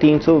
300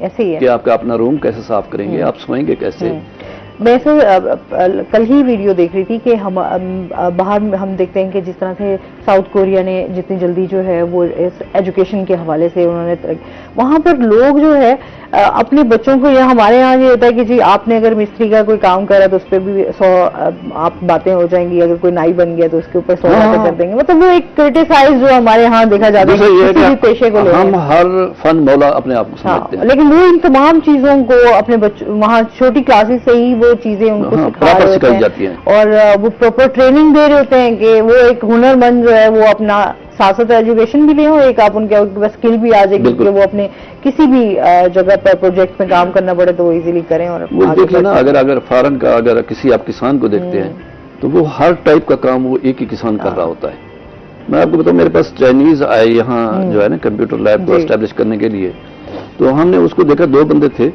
ایسے ہی ہے کہ آپ کا اپنا روم کیسے صاف کریں گے, آپ سوئیں گے کیسے. میں کل ہی ویڈیو دیکھ رہی تھی کہ ہم باہر ہم دیکھتے ہیں کہ جس طرح سے ساؤتھ کوریا نے جتنی جلدی جو ہے وہ ایجوکیشن کے حوالے سے انہوں نے وہاں پر لوگ جو ہے اپنے بچوں کو, یا ہمارے یہاں یہ ہوتا ہے کہ جی آپ نے اگر مستری کا کوئی کام کرا تو اس پہ بھی 100 آپ باتیں ہو جائیں گی, اگر کوئی نائی بن گیا تو اس کے اوپر 100 باتیں کر دیں گے. مطلب وہ ایک کرٹیسائز جو ہمارے یہاں دیکھا جاتا ہے کسی بھی پیشے کو ہم ہر فن مولا اپنے آپ کو سمجھتے ہیں, لیکن وہ ان تمام چیزوں کو اپنے بچوں وہاں چھوٹی کلاسز سے ہی وہ چیزیں ان کو سکھائی جاتی ہیں, اور وہ پراپر ٹریننگ دے رہے ہوتے ہیں کہ وہ ایک ہنر مند جو ہے وہ اپنا ساتھ ساتھ ایجوکیشن بھی لیں, اور ایک آپ ان کے اسکل بھی آ جائے گی کہ وہ اپنے کسی بھی جگہ پر پروجیکٹ میں کام کرنا پڑے تو وہ ایزیلی کریں. اور وہ دیکھیں نا, اگر فارن کا اگر کسی آپ کسان کو دیکھتے ہیں تو وہ ہر ٹائپ کا کام وہ ایک ہی کسان کر رہا ہوتا ہے. میں آپ کو بتاؤں, میرے پاس چائنیز آئے یہاں جو ہے نا کمپیوٹر لیب کو اسٹیبلش کرنے کے لیے, تو ہم نے اس کو دیکھا 2 بندے تھے.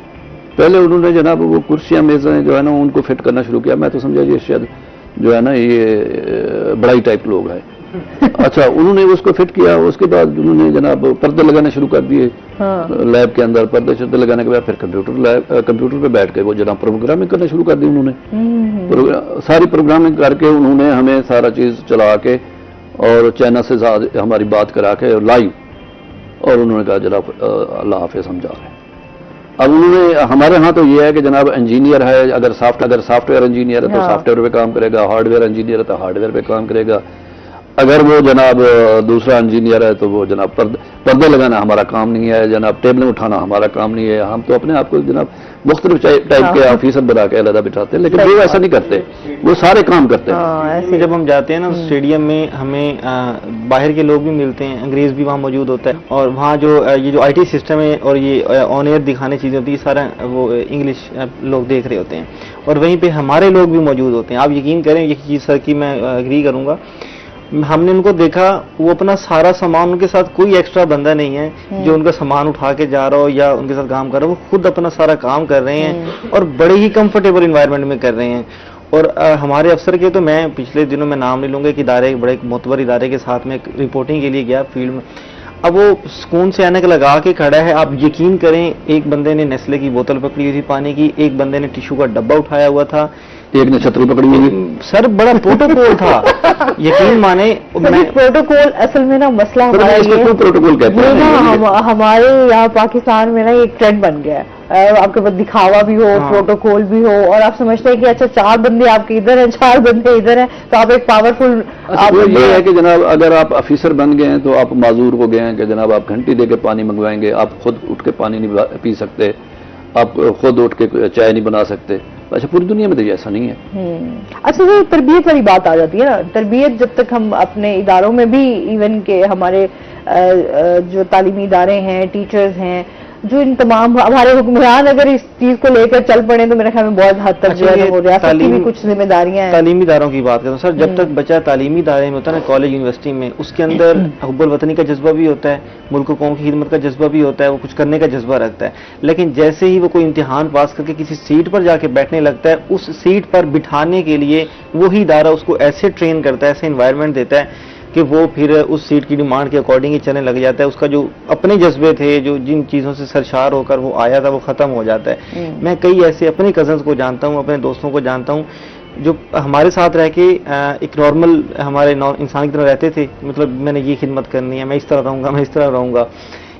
پہلے انہوں نے جناب وہ کرسیاں میزیں جو ہے نا ان کو فٹ کرنا شروع کیا. میں تو سمجھا یہ شاید جو ہے نا یہ بڑائی ٹائپ لوگ ہیں. اچھا, انہوں نے اس کو فٹ کیا, اس کے بعد انہوں نے جناب پردے لگانے شروع کر دیے لیب کے اندر. پردے لگانے کے بعد پھر کمپیوٹر پہ بیٹھ کے وہ جناب پروگرامنگ کرنا شروع کر دی. انہوں نے ساری پروگرامنگ کر کے انہوں نے ہمیں سارا چیز چلا کے اور چائنا سے ہماری بات کرا کے لائیو, اور انہوں نے کہا جناب اللہ حافظ ہم جا رہے ہیں. اب انہوں نے ہمارے ہاں تو یہ ہے کہ جناب انجینئر ہے, اگر سافٹ ویئر انجینئر ہے تو سافٹ ویئر پہ کام کرے گا, ہارڈ ویئر انجینئر ہے تو ہارڈ ویئر پہ کام کرے گا, اگر وہ جناب دوسرا انجینئر ہے تو وہ جناب پردے لگانا ہمارا کام نہیں ہے, جناب ٹیبلیں اٹھانا ہمارا کام نہیں ہے. ہم تو اپنے آپ کو جناب مختلف ٹائپ کے آفیسر بنا کے علیحدہ بٹھاتے ہیں, لیکن وہ ایسا نہیں کرتے, وہ سارے کام کرتے ہیں. ایسے جب ہم جاتے ہیں نا اسٹیڈیم میں, ہمیں باہر کے لوگ بھی ملتے ہیں, انگریز بھی وہاں موجود ہوتا ہے, اور وہاں جو یہ جو IT سسٹم ہے اور یہ آن ایئر دکھانے چیزیں ہوتی ہیں, سارا وہ انگلش لوگ دیکھ رہے ہوتے ہیں, اور وہیں پہ ہمارے لوگ بھی موجود ہوتے ہیں. آپ یقین کریں یہ چیز سر کی میں اگری کروں گا, ہم نے ان کو دیکھا وہ اپنا سارا سامان, ان کے ساتھ کوئی ایکسٹرا بندہ نہیں ہے جو ان کا سامان اٹھا کے جا رہا ہو یا ان کے ساتھ کام کر رہا ہو, وہ خود اپنا سارا کام کر رہے ہیں اور بڑے ہی کمفرٹیبل انوائرمنٹ میں کر رہے ہیں. اور ہمارے افسر کے تو میں پچھلے دنوں میں نام نہیں لوں گا, ایک ادارے بڑے معتبر ادارے کے ساتھ میں رپورٹنگ کے لیے گیا فیلڈ میں. اب وہ سکون سے اینک لگا کے کھڑا ہے, آپ یقین کریں ایک بندے نے نیسلے کی بوتل پکڑی ہوئی تھی پانی کی, ایک بندے نے ٹیشو کا ڈبہ اٹھایا ہوا تھا, ایک نے چھتری پکڑی ہوئی. سر بڑا پروٹوکول تھا, یقین مانے. پروٹوکول اصل میں نا مسئلہ پروٹوکول کہتے ہیں ہمارے یہاں پاکستان میں نا ایک ٹرینڈ بن گیا ہے, آپ کے پاس دکھاوا بھی ہو, پروٹوکول بھی ہو, اور آپ سمجھتے ہیں کہ اچھا 4 بندے آپ کے ادھر ہیں, 4 بندے ادھر ہیں, تو آپ ایک پاورفل. یہ ہے کہ جناب اگر آپ آفیسر بن گئے ہیں تو آپ معذور ہو گئے ہیں کہ جناب آپ گھنٹی دے کے پانی منگوائیں گے, آپ خود اٹھ کے پانی نہیں پی سکتے, آپ خود اٹھ کے چائے نہیں بنا سکتے. اچھا پوری دنیا میں تو ایسا نہیں ہے. اچھا یہ تربیت والی بات آ جاتی ہے نا, تربیت جب تک ہم اپنے اداروں میں بھی, ایون کہ ہمارے جو تعلیمی ادارے ہیں, ٹیچرز ہیں, جو ان تمام ہمارے حکمران اگر اس چیز کو لے کر چل پڑے تو میرے خیال میں بہت حد تک جو ہے وہ ریاست کی بھی کچھ ذمہ داریاں ہیں. تعلیمی اداروں کی بات کرتا ہوں سر, جب تک بچہ تعلیمی ادارے میں ہوتا ہے نا, کالج یونیورسٹی میں, اس کے اندر حب الوطنی کا جذبہ بھی ہوتا ہے, ملک و قوم کی خدمت کا جذبہ بھی ہوتا ہے, وہ کچھ کرنے کا جذبہ رکھتا ہے. لیکن جیسے ہی وہ کوئی امتحان پاس کر کے کسی سیٹ پر جا کے بیٹھنے لگتا ہے, اس سیٹ پر بٹھانے کے لیے وہی ادارہ اس کو ایسے ٹرین کرتا ہے, ایسے انوائرمنٹ دیتا ہے کہ وہ پھر اس سیٹ کی ڈیمانڈ کے اکارڈنگ ہی چلنے لگ جاتا ہے. اس کا جو اپنے جذبے تھے, جو جن چیزوں سے سرشار ہو کر وہ آیا تھا, وہ ختم ہو جاتا ہے. میں کئی ایسے اپنے کزنس کو جانتا ہوں, اپنے دوستوں کو جانتا ہوں جو ہمارے ساتھ رہ کے ایک نارمل ہمارے انسان کی طرح رہتے تھے. مطلب میں نے یہ خدمت کرنی ہے, میں اس طرح رہوں گا, میں اس طرح رہوں گا.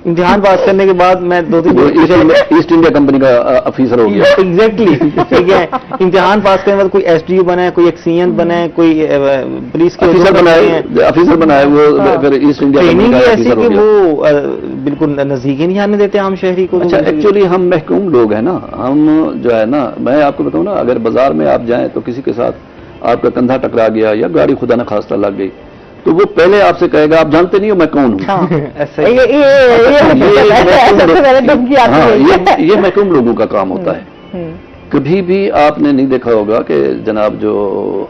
امتحان پاس کرنے کے بعد میں 2-3 ایسٹ انڈیا کمپنی کا افیسر ہو گیا. ایگزیکٹلی, ٹھیک ہے. امتحان پاس کرنے کے بعد کوئی SDO بنا ہے, کوئی ایک CN بنا ہے, کوئی پولیس کے افیسر بنا ہے, وہ پھر ایسٹ انڈیا ٹریننگ ایسی کہ وہ بالکل نزدیک ہی نہیں آنے دیتے عام شہری کو. اچھا ایکچولی ہم محکوم لوگ ہیں نا, ہم جو ہے نا, میں آپ کو بتاؤں نا, اگر بازار میں آپ جائیں تو کسی کے ساتھ آپ کا کندھا ٹکرا گیا یا گاڑی خدا نہ خواستہ لگ گئی تو وہ پہلے آپ سے کہے گا آپ جانتے نہیں ہو میں کون ہوں. یہ محکوم لوگوں کا کام ہوتا ہے. کبھی بھی آپ نے نہیں دیکھا ہوگا کہ جناب جو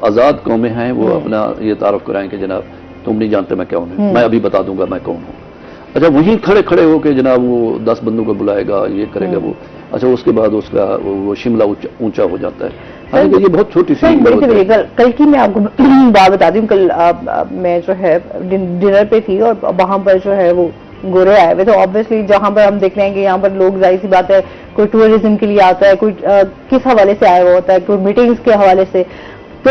آزاد قومیں ہیں وہ اپنا یہ تعارف کرائیں کہ جناب تم نہیں جانتے میں کون ہوں, میں ابھی بتا دوں گا میں کون ہوں. اچھا وہیں کھڑے کھڑے ہو کے جناب وہ 10 بندوں کو بلائے گا, یہ کرے گا وہ. اچھا اس کے بعد اس کا وہ شملہ اونچا ہو جاتا ہے. یہ بہت چھوٹی سی کل کی میں آپ کو بات بتا دوں. کل میں جو ہے ڈنر پہ تھی اور وہاں پر جو ہے وہ گورے آئے ہوئے. تو آبویسلی جہاں پر ہم دیکھ رہے ہیں کہ یہاں پر لوگ ظاہر سی بات ہے کوئی ٹورزم کے لیے آتا ہے, کوئی کس حوالے سے آیا ہوا ہوتا ہے, کوئی میٹنگز کے حوالے سے. تو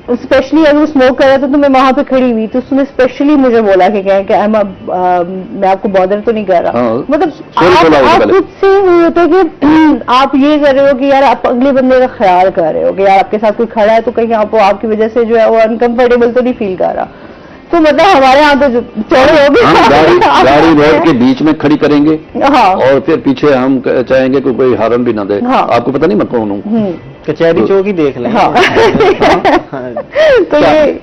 اسپیشلی اگر وہ اسموک کر رہا تھا تو میں وہاں پہ کھڑی ہوئی تو اس نے اسپیشلی مجھے بولا کہ میں آپ کو بادر تو نہیں کر رہا, مطلب آپ خود سے یہ ہوتا ہے کہ آپ یہ کر رہے ہو کہ یار آپ اگلے بندے کا خیال کر رہے ہو کہ یار آپ کے ساتھ کوئی کھڑا ہے تو کہیں آپ کی وجہ سے جو ہے وہ انکمفرٹیبل تو نہیں فیل کر رہا. تو مطلب ہمارے یہاں تو چوڑے ہو گئے, گاڑی روڈ کے بیچ میں کھڑی کریں گے اور پھر پیچھے ہم چاہیں گے کہ کوئی ہارن بھی نہ دے. آپ کو پتہ نہیں میں کون ہوں, کچہری چوک ہی دیکھ لیں.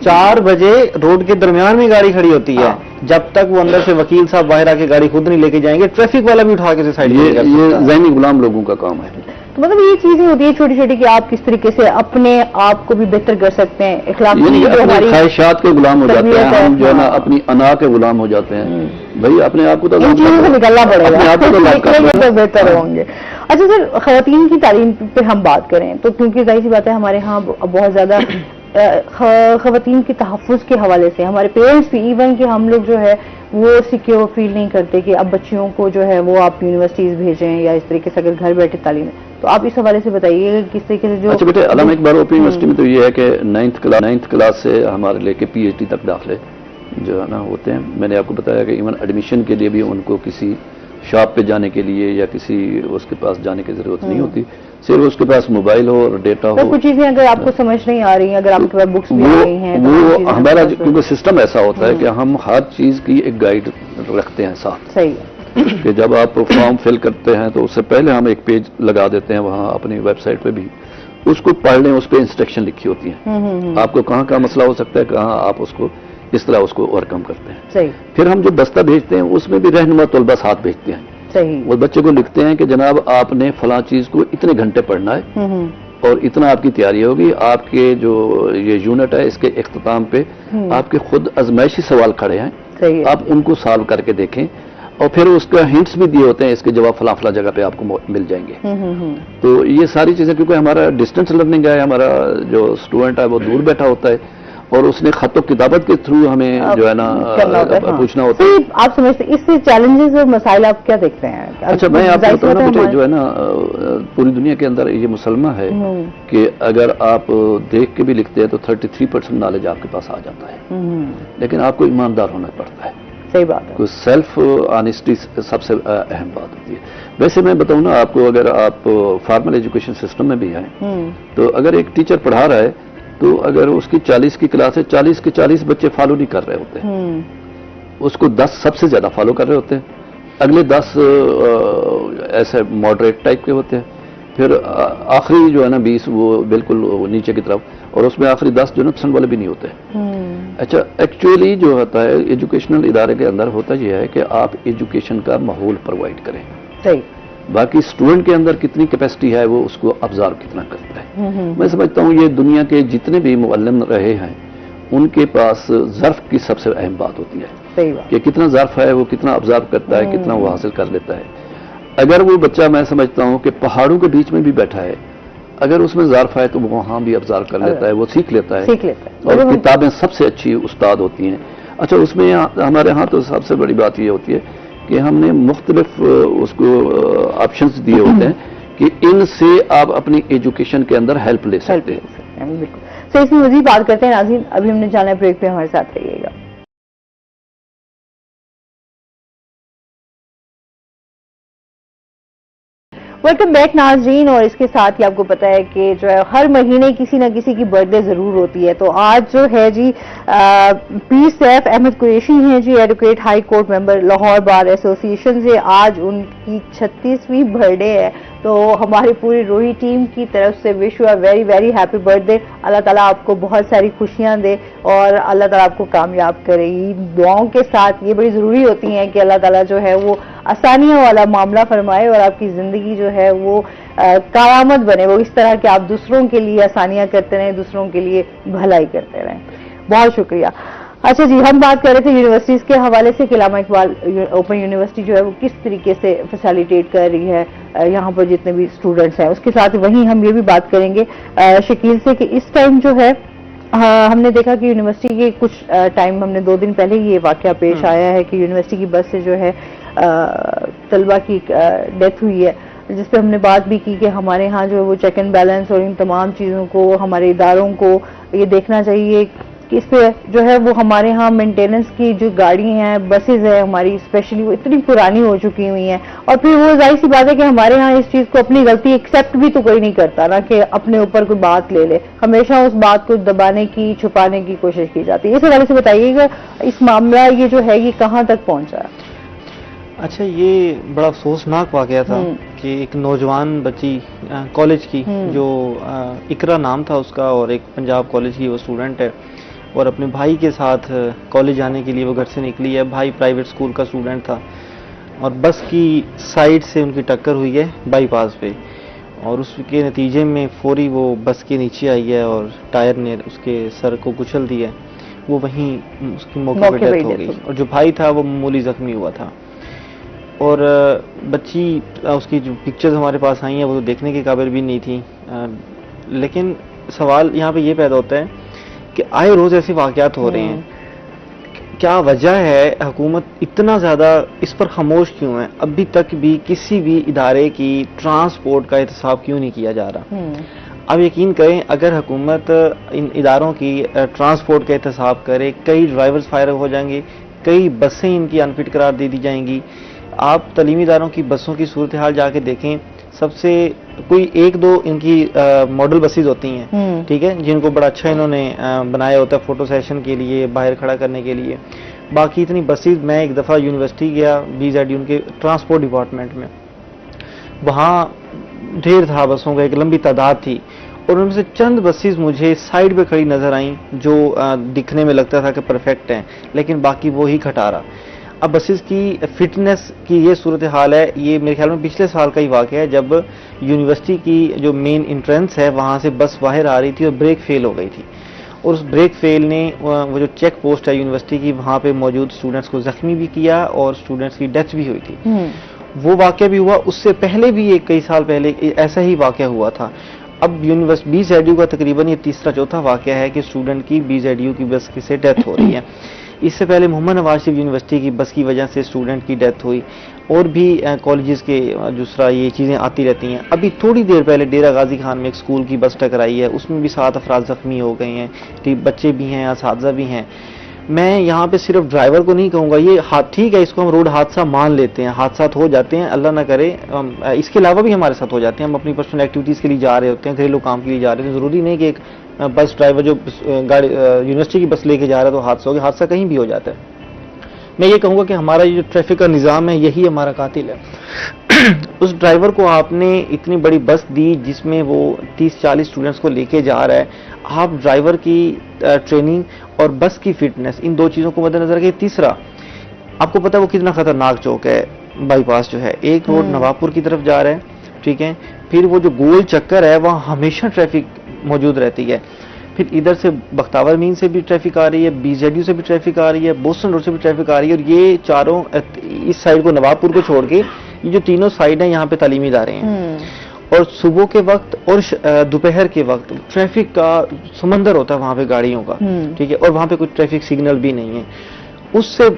4 بجے روڈ کے درمیان میں گاڑی کھڑی ہوتی ہے, جب تک وہ اندر سے وکیل صاحب باہر آ کے گاڑی خود نہیں لے کے جائیں گے, ٹریفک والا بھی اٹھا کے سائڈ. یہ ذہنی غلام لوگوں کا کام ہے. تو مطلب یہ چیزیں ہوتی ہیں چھوٹی چھوٹی کہ آپ کس طریقے سے اپنے آپ کو بھی بہتر کر سکتے ہیں. اخلاقی اپنی خواہشات کے غلام ہو جاتے ہیں ہم, جو ہے نا اپنی انا کے غلام ہو جاتے ہیں. بھائی اپنے آپ کو تو ان چیزوں سے نکلنا پڑے گا تو بہتر ہوں گے. اچھا سر, خواتین کی تعلیم پہ ہم بات کریں تو کیونکہ ظاہر سی بات ہے ہمارے ہاں بہت زیادہ خواتین کے تحفظ کے حوالے سے ہمارے پیرنٹس بھی ایون کہ ہم لوگ جو ہے وہ سیکیور فیل نہیں کرتے کہ اب بچیوں کو جو ہے وہ آپ یونیورسٹیز بھیجیں یا اس طریقے سے اگر گھر بیٹھے تعلیم ہے. تو آپ اس حوالے سے بتائیے کس طریقے سے جو. اچھا بیٹے, علامہ اقبال اوپن یونیورسٹی میں تو یہ ہے کہ 9th کلاس سے ہمارے لے کے PhD تک داخلے جو ہے نا ہوتے ہیں. میں نے آپ کو بتایا کہ ایون ایڈمیشن کے لیے بھی ان کو کسی شاپ پہ جانے کے لیے یا کسی اس کے پاس جانے کی ضرورت نہیں ہوتی, صرف اس کے پاس موبائل ہو اور ڈیٹا ہو. کچھ چیزیں اگر آپ کو سمجھ نہیں آ رہی ہیں, اگر آپ کے پاس بکس بھی آ رہی ہیں, وہ ہمارا کیونکہ سسٹم ایسا ہوتا ہے کہ ہم ہر چیز کی ایک گائیڈ رکھتے ہیں ساتھ. صحیح ہے کہ جب آپ فارم فل کرتے ہیں تو اس سے پہلے ہم ایک پیج لگا دیتے ہیں وہاں اپنی ویب سائٹ پہ بھی, اس کو پڑھ لیں, اس پہ انسٹرکشن لکھی ہوتی ہیں آپ کو کہاں کہاں مسئلہ ہو سکتا ہے, کہاں آپ اس کو اس طرح اس کو اوورکم کرتے ہیں. صحیح. پھر ہم جو بستہ بھیجتے ہیں اس میں بھی رہنما طلبہ ساتھ بھیجتے ہیں. صحیح. وہ بچے کو لکھتے ہیں کہ جناب آپ نے فلاں چیز کو اتنے گھنٹے پڑھنا ہے اور اتنا آپ کی تیاری ہوگی. آپ کے جو یہ یونٹ ہے اس کے اختتام پہ آپ کے خود ازمائشی سوال کھڑے ہیں, آپ ان کو سالو کر کے دیکھیں اور پھر اس کا ہنٹس بھی دیے ہوتے ہیں, اس کے جواب فلاں فلاں جگہ پہ آپ کو مل جائیں گے. تو یہ ساری چیزیں کیونکہ ہمارا ڈسٹینس لرننگ ہے, ہمارا جو اسٹوڈنٹ ہے وہ دور بیٹھا ہوتا ہے اور اس نے خط و کتابت کے تھرو ہمیں جو ہے نا پوچھنا ہوتا ہے. آپ سمجھتے اس سے چیلنجز اور مسائل آپ کیا دیکھتے ہیں؟ اچھا میں آپ کو بتاؤں نا بیٹے, جو ہے نا پوری دنیا کے اندر یہ مسلمہ ہے کہ اگر آپ دیکھ کے بھی لکھتے ہیں تو 33% نالج آپ کے پاس آ جاتا ہے, لیکن آپ کو ایماندار ہونا پڑتا ہے. صحیح بات ہے. سیلف آنیسٹی سب سے اہم بات ہوتی ہے. ویسے میں بتاؤں نا آپ کو, اگر آپ فارمل ایجوکیشن سسٹم میں بھی ہیں تو اگر ایک ٹیچر پڑھا رہا ہے تو اگر اس کی 40 کی کلاس ہے, 40 کے 40 بچے فالو نہیں کر رہے ہوتے ہیں, اس کو 10 سب سے زیادہ فالو کر رہے ہوتے ہیں, اگلے 10 ایسے ماڈریٹ ٹائپ کے ہوتے ہیں, پھر آخری جو ہے نا 20 وہ بالکل نیچے کی طرف, اور اس میں آخری 10 جو نا پسند والے بھی نہیں ہوتے. اچھا ایکچولی جو ہوتا ہے ایجوکیشنل ادارے کے اندر ہوتا یہ ہے کہ آپ ایجوکیشن کا ماحول پرووائڈ کریں. صحیح. باقی اسٹوڈنٹ کے اندر کتنی کیپیسٹی ہے وہ اس کو ابزارو کتنا کرتا ہے. میں سمجھتا ہوں یہ دنیا کے جتنے بھی معلم رہے ہیں ان کے پاس ظرف کی سب سے اہم بات ہوتی ہے کہ کتنا ظرف ہے, وہ کتنا ابزارو کرتا ہے, کتنا وہ حاصل کر لیتا ہے. اگر وہ بچہ میں سمجھتا ہوں کہ پہاڑوں کے بیچ میں بھی بیٹھا ہے, اگر اس میں ظرف ہے تو وہ وہاں بھی ابزارو کر لیتا ہے, وہ سیکھ لیتا ہے. اور کتابیں سب سے اچھی استاد ہوتی ہیں. اچھا اس میں ہمارے ہاں تو سب سے بڑی بات یہ ہوتی ہے کہ ہم نے مختلف اس کو آپشنز دیے ہوتے ہیں کہ ان سے آپ اپنی ایجوکیشن کے اندر ہیلپ لے سکتے ہیں. بالکل. تو اس میں مزید بات کرتے ہیں ناظرین, ابھی ہم نے جانا ہے بریک پہ, ہمارے ساتھ رہیے گا. ویلکم بیک ناظرین, اور اس کے ساتھ ہی آپ کو پتا ہے کہ جو ہے ہر مہینے کسی نہ کسی کی برتھ ڈے ضرور ہوتی ہے. تو آج جو ہے جی پیر سیف احمد قریشی ہیں جی, ایڈوکیٹ ہائی کورٹ ممبر لاہور بار ایسوسی ایشن سے, آج ان کی 36ویں برتھ ڈے ہے. تو ہماری پوری روہی ٹیم کی طرف سے wish you a very very happy birthday. اللہ تعالیٰ آپ کو بہت ساری خوشیاں دے اور اللہ تعالیٰ آپ کو کامیاب کرے. دعاؤں کے ساتھ یہ بڑی ضروری ہوتی ہیں کہ اللہ تعالیٰ جو ہے وہ آسانیوں والا معاملہ فرمائے اور آپ کی زندگی جو ہے وہ کارآمد بنے, وہ اس طرح کہ آپ دوسروں کے لیے آسانیاں کرتے رہیں, دوسروں کے لیے بھلائی کرتے رہیں. بہت شکریہ. اچھا جی, ہم بات کر رہے تھے یونیورسٹیز کے حوالے سے کہ علامہ اقبال اوپن یونیورسٹی جو ہے وہ کس طریقے سے فیسیلیٹیٹ کر رہی ہے یہاں پر جتنے بھی اسٹوڈنٹس ہیں. اس کے ساتھ وہیں ہم یہ بھی بات کریں گے شکیل سے کہ اس ٹائم جو ہے ہم نے دیکھا کہ یونیورسٹی کے کچھ ٹائم ہم نے 2 دن پہلے یہ واقعہ پیش آیا ہے کہ یونیورسٹی کی بس سے جو ہے طلبہ کی ڈیتھ ہوئی ہے، جس پہ ہم نے بات بھی کی کہ ہمارے ہاں جو ہے وہ چیک اینڈ بیلنس اور ان تمام چیزوں کو ہمارے اداروں کو یہ دیکھنا چاہیے کہ اس پہ جو ہے وہ ہمارے ہاں مینٹیننس کی جو گاڑی ہیں بسز ہیں ہماری اسپیشلی وہ اتنی پرانی ہو چکی ہوئی ہیں، اور پھر وہ ظاہر سی بات ہے کہ ہمارے ہاں اس چیز کو اپنی غلطی ایکسیپٹ بھی تو کوئی نہیں کرتا نا کہ اپنے اوپر کوئی بات لے لے، ہمیشہ اس بات کو دبانے کی چھپانے کی کوشش کی جاتی ہے۔ اس حوالے سے بتائیے گا اس معاملہ یہ جو ہے یہ کہاں تک پہنچا ہے؟ اچھا، یہ بڑا افسوسناک واقعہ تھا کہ ایک نوجوان بچی کالج کی جو اقرا نام تھا اس کا، اور ایک پنجاب کالج کی وہ اسٹوڈنٹ ہے، اور اپنے بھائی کے ساتھ کالج جانے کے لیے وہ گھر سے نکلی ہے۔ بھائی پرائیویٹ اسکول کا اسٹوڈنٹ تھا، اور بس کی سائڈ سے ان کی ٹکر ہوئی ہے بائی پاس پہ، اور اس کے نتیجے میں فوری وہ بس کے نیچے آئی ہے اور ٹائر نے اس کے سر کو کچل دیا، وہ وہیں اس کی موقع پہ ڈیتھ ہو گئی، اور جو بھائی تھا وہ معمولی زخمی ہوا تھا۔ اور بچی اس کی جو پکچرز ہمارے پاس آئی ہیں وہ تو دیکھنے کے قابل بھی نہیں تھی، لیکن سوال یہاں پہ یہ پیدا ہوتا ہے کہ آئے روز ایسے واقعات ہو رہے ہیں، کیا وجہ ہے حکومت اتنا زیادہ اس پر خاموش کیوں ہے؟ ابھی تک بھی کسی بھی ادارے کی ٹرانسپورٹ کا احتساب کیوں نہیں کیا جا رہا؟ اب یقین کریں اگر حکومت ان اداروں کی ٹرانسپورٹ کا احتساب کرے، کئی ڈرائیورز فائر ہو جائیں گے، کئی بسیں ان کی انفٹ قرار دے دی جائیں گی۔ آپ تعلیمی اداروں کی بسوں کی صورتحال جا کے دیکھیں، سب سے کوئی 1-2 ان کی ماڈل بسیز ہوتی ہیں، ٹھیک ہے، جن کو بڑا اچھا انہوں نے بنایا ہوتا ہے فوٹو سیشن کے لیے، باہر کھڑا کرنے کے لیے۔ باقی اتنی بسیز، میں ایک دفعہ یونیورسٹی گیا BZU ان کے ٹرانسپورٹ ڈپارٹمنٹ میں، وہاں ڈھیر تھا بسوں کا، ایک لمبی تعداد تھی، اور ان میں سے چند بسیز مجھے سائڈ پہ کھڑی نظر آئیں جو دکھنے میں لگتا تھا کہ پرفیکٹ ہیں، لیکن باقی وہی کھٹارا۔ اب بسز کی فٹنس کی یہ صورتحال ہے، یہ میرے خیال میں پچھلے سال کا ہی واقعہ ہے، جب یونیورسٹی کی جو مین انٹرنس ہے وہاں سے بس باہر آ رہی تھی اور بریک فیل ہو گئی تھی، اور اس بریک فیل نے وہ جو چیک پوسٹ ہے یونیورسٹی کی وہاں پہ موجود اسٹوڈنٹس کو زخمی بھی کیا اور اسٹوڈنٹس کی ڈیتھ بھی ہوئی تھی۔ وہ واقعہ بھی ہوا، اس سے پہلے بھی کئی سال پہلے ایسا ہی واقعہ ہوا تھا۔ اب BZU کا تقریباً یہ تیسرا چوتھا واقعہ ہے کہ اسٹوڈنٹ کی BZU کی بس سے ڈیتھ ہو رہی ہے۔ اس سے پہلے محمد نواز شریف یونیورسٹی کی بس کی وجہ سے اسٹوڈنٹ کی ڈیتھ ہوئی، اور بھی کالجز کے دوسرا یہ چیزیں آتی رہتی ہیں۔ ابھی تھوڑی دیر پہلے ڈیرہ غازی خان میں ایک اسکول کی بس ٹکرائی ہے، اس میں بھی 7 افراد زخمی ہو گئے ہیں، بچے بھی ہیں، اساتذہ بھی ہیں۔ میں یہاں پہ صرف ڈرائیور کو نہیں کہوں گا، یہ ٹھیک ہے اس کو ہم روڈ حادثہ مان لیتے ہیں، حادثات ہو جاتے ہیں، اللہ نہ کرے، اس کے علاوہ بھی ہمارے ساتھ ہو جاتے ہیں، ہم اپنی پرسنل ایکٹیویٹیز کے لیے جا رہے ہوتے ہیں، گھریلو کام کے لیے جا رہے ہیں، ضروری نہیں کہ ایک بس ڈرائیور جو گاڑی یونیورسٹی کی بس لے کے جا رہا ہے تو حادثہ ہو گیا، حادثہ کہیں بھی ہو جاتا ہے۔ میں یہ کہوں گا کہ ہمارا یہ جو ٹریفک کا نظام ہے یہی ہمارا قاتل ہے۔ اس ڈرائیور کو آپ نے اتنی بڑی بس دی جس میں وہ 30-40 اسٹوڈنٹس کو لے کے جا رہا ہے، آپ ڈرائیور کی ٹریننگ اور بس کی فٹنس ان 2 چیزوں کو مد نظر رکھیں۔ تیسرا، آپ کو پتا ہے وہ کتنا خطرناک چوک ہے، بائی پاس جو ہے، ایک روڈ نوابپور کی طرف جا رہا ہے، ٹھیک ہے، پھر وہ جو گول چکر ہے وہاں ہمیشہ ٹریفک موجود رہتی ہے، پھر ادھر سے بختیور مین سے بھی ٹریفک آ رہی ہے، BZU سے بھی ٹریفک آ رہی ہے، بوسٹن روڈ سے بھی ٹریفک آ رہی ہے، اور یہ چاروں اس سائڈ کو نوابپور کو چھوڑ کے یہ جو تینوں سائڈ ہیں یہاں پہ تعلیمی ادارے ہیں، اور صبح کے وقت اور دوپہر کے وقت ٹریفک کا سمندر ہوتا ہے وہاں پہ گاڑیوں کا، ٹھیک ہے، اور وہاں پہ کچھ ٹریفک سگنل بھی نہیں ہے۔ اس سے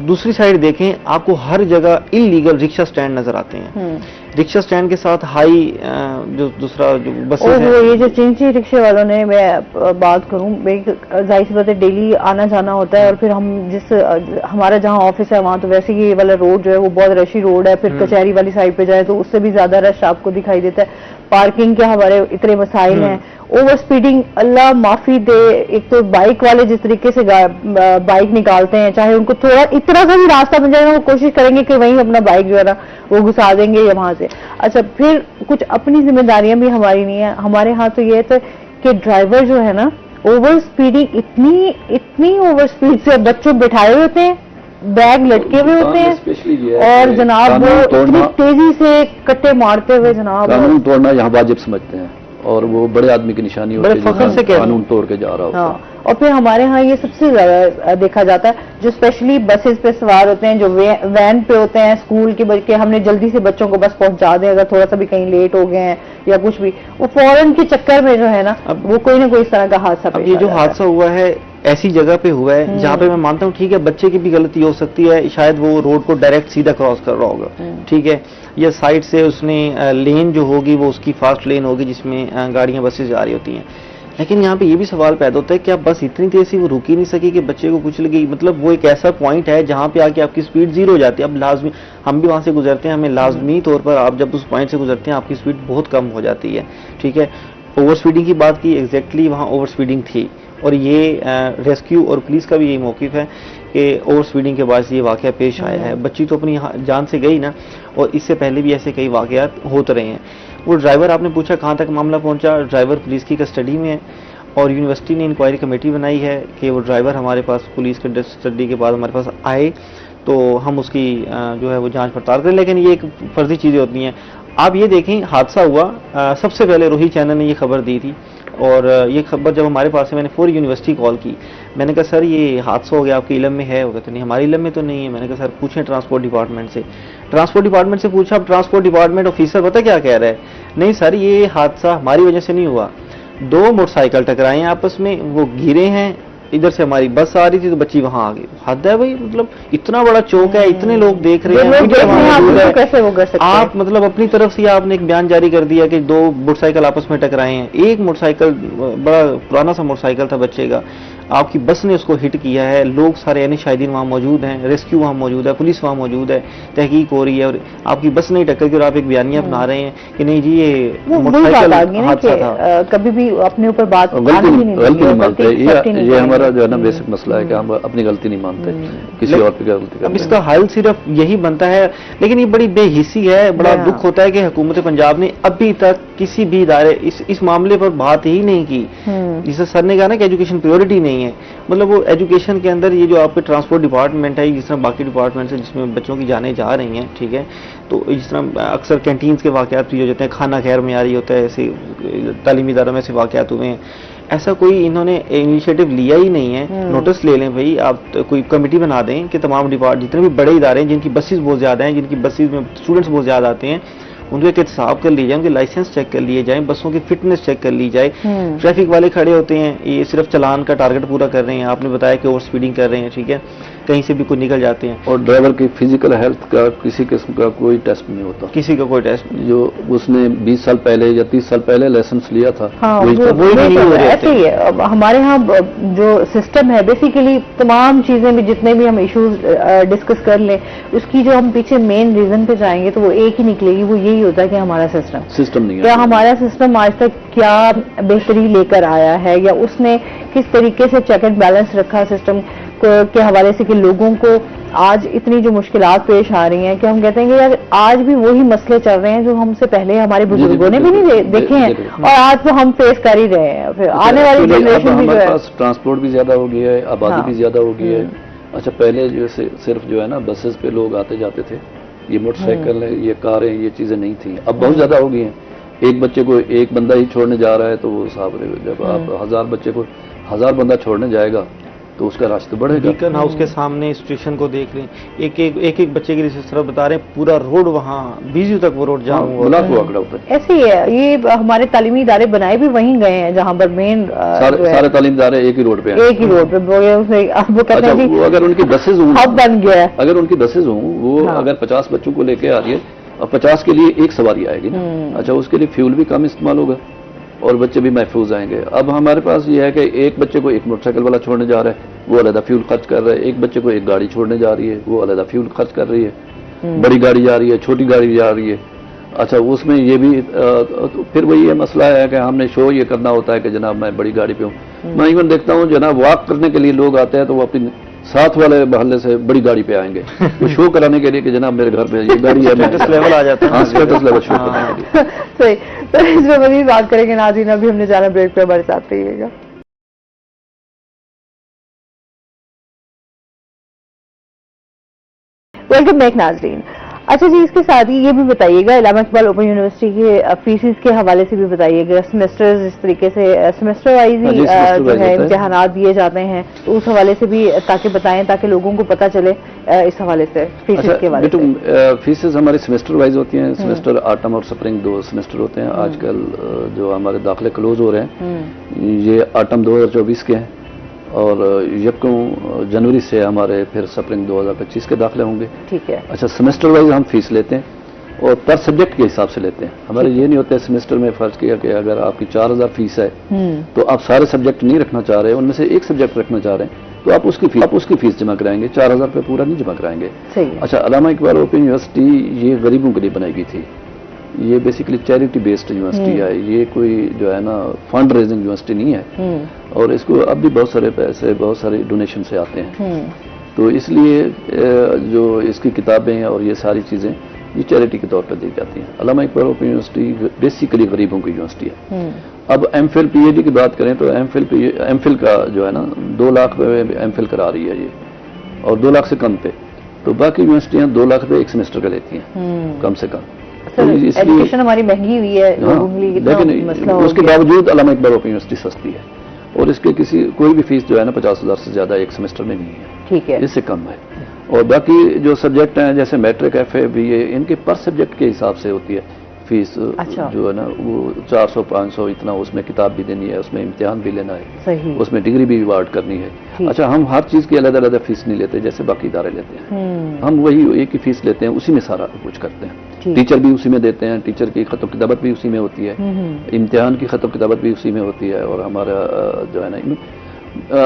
دوسری سائڈ دیکھیں آپ کو ہر جگہ انلیگل رکشہ سٹینڈ نظر آتے ہیں، رکشہ سٹینڈ کے ساتھ ہائی جو دوسرا جو بسیں ہیں، یہ جو چنچی رکشے والوں نے، میں بات کروں، ظاہر سی بات ہے ڈیلی آنا جانا ہوتا ہے، اور پھر ہم ہمارا جہاں آفس ہے وہاں تو ویسے یہ والا روڈ جو ہے وہ بہت رشی روڈ ہے، پھر کچہری والی سائڈ پہ جائے تو اس سے بھی زیادہ رش آپ کو دکھائی دیتا ہے، پارکنگ کے ہمارے اتنے مسائل ہیں، اوور سپیڈنگ اللہ معافی دے، ایک تو بائک والے جس طریقے سے بائک نکالتے ہیں، چاہے ان کو تھوڑا اتنا سا بھی راستہ بن جائے گا وہ کوشش کریں گے کہ وہیں اپنا بائک جو ہے نا وہ گھسا دیں گے یا وہاں سے۔ اچھا، پھر کچھ اپنی ذمہ داریاں بھی ہماری نہیں ہیں، ہمارے ہاں تو یہ ہے کہ ڈرائیور جو ہے نا اوور سپیڈنگ اتنی اوور سپیڈ سے بچوں بٹھائے ہوتے ہیں، بیگ لٹکے ہوئے ہوتے ہیں، اور جناب وہ اتنی تیزی سے کٹے مارتے ہوئے جناب قانون توڑنا یہاں واجب سمجھتے ہیں، اور وہ بڑے آدمی کی نشانی بڑے ہوتی فخر سے ہے قانون توڑ کے جا رہا ہوتا ہاں ہے. اور پھر ہمارے ہاں یہ سب سے زیادہ دیکھا جاتا ہے جو اسپیشلی بسز پہ سوار ہوتے ہیں، جو وین پہ ہوتے ہیں اسکول کے، بلکہ ہم نے جلدی سے بچوں کو بس پہنچا دیں اگر تھوڑا سا بھی کہیں لیٹ ہو گئے ہیں یا کچھ بھی، وہ فوراً کے چکر میں جو ہے نا وہ کوئی نہ کوئی اس طرح کا حادثہ اب پیش یہ آ جو جاتا ہے. حادثہ ہوا ہے ایسی جگہ پہ ہوا ہے جہاں پہ میں مانتا ہوں ٹھیک ہے بچے کی بھی غلطی ہو سکتی ہے، شاید وہ روڈ کو ڈائریکٹ سیدھا کراس کر رہا ہوگا، ٹھیک ہے، یا سائڈ سے اس نے لین جو ہوگی وہ اس کی فاسٹ لین ہوگی جس میں گاڑیاں بسیں جا رہی ہوتی ہیں، لیکن یہاں پہ یہ بھی سوال پیدا ہوتا ہے کہ اب بس اتنی تیز وہ رک ہی نہیں سکی کہ بچے کو کچھ لگی، مطلب وہ ایک ایسا پوائنٹ ہے جہاں پہ آ کے آپ کی سپیڈ زیرو ہو جاتی ہے. اب لازمی ہم بھی وہاں سے گزرتے ہیں، ہمیں لازمی طور پر آپ جب اس پوائنٹ سے گزرتے ہیں آپ کی سپیڈ بہت کم ہو جاتی ہے، ٹھیک ہے. اوور سپیڈنگ کی بات کی، ایگزیکٹلی وہاں اوور سپیڈنگ تھی، اور یہ ریسکیو اور پولیس کا بھی یہی موقف ہے کہ اوور سپیڈنگ کے باعث یہ واقعہ پیش آیا ہے. بچی تو اپنی جان سے گئی نا، اور اس سے پہلے بھی ایسے کئی واقعات ہوتے رہے ہیں. وہ ڈرائیور آپ نے پوچھا کہاں تک معاملہ پہنچا، ڈرائیور پولیس کی کسٹڈی میں ہے اور یونیورسٹی نے انکوائری کمیٹی بنائی ہے کہ وہ ڈرائیور ہمارے پاس پولیس کے کسٹڈی کے بعد ہمارے پاس آئے تو ہم اس کی جو ہے وہ جانچ پڑتال کریں. لیکن یہ ایک فرضی چیزیں ہوتی ہیں. آپ یہ دیکھیں حادثہ ہوا سب سے پہلے روہی چینل نے یہ خبر دی تھی، اور یہ خبر جب ہمارے پاس ہے میں نے فوری یونیورسٹی کال کی. میں نے کہا سر یہ حادثہ ہو گیا آپ کے علم میں ہے؟ وہ کہتے نہیں ہمارے علم میں تو نہیں ہے. میں نے کہا سر پوچھیں ٹرانسپورٹ ڈپارٹمنٹ سے. ٹرانسپورٹ ڈپارٹمنٹ سے پوچھا، اب ٹرانسپورٹ ڈپارٹمنٹ آفیسر پتہ کیا کہہ رہا ہے؟ نہیں سر یہ حادثہ ہماری وجہ سے نہیں ہوا، دو موٹر سائیکل ٹکرائے ہیں آپس میں، وہ گرے ہیں، ادھر سے ہماری بس آ رہی تھی تو بچی وہاں آ گئی. حد ہے بھائی، مطلب اتنا بڑا چوک ہے، اتنے لوگ دیکھ رہے ہیں، ویڈیو وہاں موجود ہے. کیسے وہ کر سکتے ہیں؟ آپ مطلب اپنی طرف سے آپ نے ایک بیان جاری کر دیا کہ دو موٹر سائیکل آپس میں ٹکرائے ہیں. ایک موٹر سائیکل بڑا پرانا سا موٹر سائیکل تھا بچے کا، آپ کی بس نے اس کو ہٹ کیا ہے. لوگ سارے یعنی شاہدین وہاں موجود ہیں، ریسکیو وہاں موجود ہے، پولیس وہاں موجود ہے، تحقیق ہو رہی ہے، اور آپ کی بس نہیں ٹکر کی اور آپ ایک بیانیہ بنا رہے ہیں کہ نہیں جی یہ موٹر سائیکل حادثہ تھا. کبھی بھی اپنے اوپر بات غلطی نہیں مانتے. یہ ہمارا جو ہے نا بیسک مسئلہ ہے کہ ہم اپنی غلطی نہیں مانتے، کسی اور کی غلطی اب کرتے اس ہیں. کا حل صرف یہی بنتا ہے. لیکن یہ بڑی بے حسی ہے، بڑا دکھ ہوتا ہے کہ حکومت پنجاب نے ابھی تک کسی بھی ادارے اس معاملے پر بات ہی نہیں کی. جسے سر نے کہا نا کہ ایجوکیشن پریورٹی نہیں ہے، مطلب وہ ایجوکیشن کے اندر یہ جو آپ کے ٹرانسپورٹ ڈپارٹمنٹ ہے، جس طرح باقی ڈپارٹمنٹس ہیں جس میں بچوں کی جانیں جا رہی ہیں، ٹھیک ہے، تو جس طرح اکثر کینٹینز کے واقعات بھی ہو جاتے ہیں، کھانا غیر معیاری ہوتا ہے، ایسے تعلیمی اداروں میں سے واقعات ہوئے ہیں. ایسا کوئی انہوں نے انیشیٹو لیا ہی نہیں ہے. نوٹس لے لیں بھائی، آپ کوئی کمیٹی بنا دیں کہ تمام جتنے بھی بڑے ادارے ہیں جن کی بسز بہت زیادہ ہیں، جن کی بسز میں اسٹوڈنٹس بہت زیادہ آتے ہیں، ان کو ایک احتساب کر لی جائے، ان کے لائسنس چیک کر لیے جائیں، بسوں کی فٹنس چیک کر لی جائے. ٹریفک والے کھڑے ہوتے ہیں، یہ صرف چلان کا ٹارگٹ پورا کر رہے ہیں، آپ نے بتایا کہ اوور سپیڈنگ کر رہے ہیں، ٹھیک ہے، کہیں سے بھی کوئی نکل جاتے ہیں. اور ڈرائیور کی فزیکل ہیلتھ کا کسی قسم کا کوئی ٹیسٹ نہیں ہوتا. کسی کا کوئی ٹیسٹ نہیں. جو اس نے 20 سال پہلے یا 30 سال پہلے لائسنس لیا تھا ایسے ہی ہے. اب ہمارے ہاں جو سسٹم ہے بیسیکلی تمام چیزیں بھی جتنے بھی ہم ایشوز ڈسکس کر لیں، اس کی جو ہم پیچھے مین ریزن پہ جائیں گے تو وہ ایک ہی نکلے گی، وہ یہی ہوتا ہے کہ ہمارا سسٹم نہیں ہے. کیا ہمارا سسٹم آج تک کیا بہتری لے کر آیا ہے، یا اس نے کس طریقے سے چیک اینڈ بیلنس رکھا سسٹم کے حوالے سے کہ لوگوں کو آج اتنی جو مشکلات پیش آ رہی ہیں کہ ہم کہتے ہیں کہ یار آج بھی وہی مسئلے چل رہے ہیں جو ہم سے پہلے ہمارے بزرگوں نے بھی نہیں دیکھے ہیں، اور آج تو ہم فیس کر ہی رہے ہیں. پھر آنے والی جنریشن بھی جو ہے، ہمارے پاس ٹرانسپورٹ بھی زیادہ ہو گیا ہے، آبادی بھی زیادہ ہو گئی ہے. اچھا پہلے جیسے صرف جو ہے نا بسز پہ لوگ آتے جاتے تھے، یہ موٹر سائیکل ہے، یہ کاریں، یہ چیزیں نہیں تھیں. اب بہت زیادہ ہو گئی ہیں. ایک بچے کو ایک بندہ ہی چھوڑنے جا رہا ہے تو وہ صاحب جب آپ 1000 بچے کو 1000 بندہ چھوڑنے جائے گا تو اس کا راستہ بڑھے گا. بیکن ہاؤس کے سامنے اسٹیشن کو دیکھ لیں، ایک بچے کی جس طرح بتا رہے ہیں، پورا روڈ وہاں 20 تک وہ روڈ جام ہوا بلاک ہوا کھڑا ہوتا ہے. ایسے ہی ہے. یہ ہمارے تعلیمی ادارے بنائے بھی وہیں گئے ہیں جہاں پر مین سارے تعلیم ادارے ایک ہی روڈ پہ ہیں، ایک ہی روڈ پہ. وہ کہتے ہیں وہ اگر ان کی بسز ہوں، ہب بن گیا ہے. اگر ان کی بسز ہوں، وہ اگر 50 بچوں کو لے کے آ رہی ہے اور 50 کے لیے ایک سواری آئے گی نا، اچھا اس کے لیے فیول بھی کم استعمال ہوگا اور بچے بھی محفوظ آئیں گے. اب ہمارے پاس یہ ہے کہ ایک بچے کو ایک موٹر سائیکل والا چھوڑنے جا رہا ہے، وہ علیحدہ فیول خرچ کر رہا ہے. ایک بچے کو ایک گاڑی چھوڑنے جا رہی ہے، وہ علیحدہ فیول خرچ کر رہی ہے. بڑی گاڑی جا رہی ہے، چھوٹی گاڑی جا رہی ہے. اچھا اس میں یہ بھی پھر وہی یہ مسئلہ ہے کہ ہم نے شو یہ کرنا ہوتا ہے کہ جناب میں بڑی گاڑی پہ ہوں. میں ایون دیکھتا ہوں جناب واک کرنے کے لیے لوگ آتے ہیں تو وہ اپنی ساتھ والے محلے سے بڑی گاڑی پہ آئیں گے، وہ شو کرانے کے لیے کہ جناب میرے گھر میں یہ گاڑی ہے. لیول آ جاتا ہے، اسٹیٹس لیول شو کرنے کے لیے. صحیح. تو اس میں مزید بات کریں گے ناظرین، ابھی ہم نے جانا بریک پہ، ہمارے ساتھ رہیے گا. ویلکم بیک ناظرین. اچھا جی، اس کے ساتھ ہی یہ بھی بتائیے گا، علامہ اقبال اوپن یونیورسٹی کے فیسز کے حوالے سے بھی بتائیے گا، سیمسٹر اس طریقے سے سیمسٹر وائز ہی جو ہے امتحانات دیے جاتے ہیں، تو اس حوالے سے بھی تاکہ بتائیں، تاکہ لوگوں کو پتہ چلے اس حوالے سے فیسز کے حوالے سے۔ فیسز ہماری سیمسٹر وائز ہوتی ہیں، سیمسٹر آٹم اور سپرنگ 2 سیمسٹر ہوتے ہیں۔ آج کل جو ہمارے داخلے کلوز ہو رہے ہیں یہ آٹم 2024 کے ہیں، اور یکم جنوری سے ہمارے پھر سپرنگ 2025 کے داخلے ہوں گے۔ ٹھیک ہے۔ اچھا، سیمسٹر وائز ہم فیس لیتے ہیں اور پر سبجیکٹ کے حساب سے لیتے ہیں۔ ہمارے یہ نہیں ہوتا ہے سیمسٹر میں فرض کیا کہ اگر آپ کی 4000 فیس ہے تو آپ سارے سبجیکٹ نہیں رکھنا چاہ رہے، ان میں سے ایک سبجیکٹ رکھنا چاہ رہے ہیں تو آپ اس کی فیس جمع کرائیں گے، 4000 روپے پورا نہیں جمع کرائیں گے۔ اچھا، علامہ اقبال اوپن یونیورسٹی یہ غریبوں کے لیے بنائی گئی تھی، یہ بیسیکلی چیریٹی بیسڈ یونیورسٹی ہے، یہ کوئی جو ہے نا فنڈ ریزنگ یونیورسٹی نہیں ہے، اور اس کو اب بھی بہت سارے پیسے بہت سارے ڈونیشن سے آتے ہیں، تو اس لیے جو اس کی کتابیں اور یہ ساری چیزیں یہ چیریٹی کے طور پہ دی جاتی ہیں۔ علامہ اقبال اوپن یونیورسٹی بیسیکلی غریبوں کی یونیورسٹی ہے۔ اب M phil P H D کی بات کریں تو ایم فل کا جو ہے نا 2 لاکھ پہ ایم فل کرا رہی ہے یہ، اور 2 لاکھ سے کم پہ، تو باقی یونیورسٹیاں 2 لاکھ پہ ایک سیمسٹر کا لیتی ہیں کم سے کم۔ ایجوکیشن ہماری مہنگی ہوئی ہے، لیکن اس کے باوجود علامہ اقبال اوپن یونیورسٹی سستی ہے، اور اس کے کوئی بھی فیس جو ہے نا 50,000 سے زیادہ ایک سیمسٹر میں نہیں ہے، ٹھیک ہے، اس سے کم ہے۔ اور باقی جو سبجیکٹ ہیں جیسے میٹرک، ایف اے، بی اے، ان کے پر سبجیکٹ کے حساب سے ہوتی ہے فیس، جو ہے نا وہ 400 500 اتنا، اس میں کتاب بھی دینی ہے، اس میں امتحان بھی لینا ہے، اس میں ڈگری بھی ایوارڈ کرنی ہے۔ اچھا، ہم ہر چیز کی علیحدہ علیحدہ فیس نہیں لیتے جیسے باقی ادارے لیتے ہیں، ہم وہی ایک ہی فیس لیتے ہیں، اسی میں سارا کچھ کرتے ہیں۔ ٹیچر بھی اسی میں دیتے ہیں، ٹیچر کی خط و کتابت بھی اسی میں ہوتی ہے، امتحان کی خط و کتابت بھی اسی میں ہوتی ہے، اور ہمارا جو ہے نا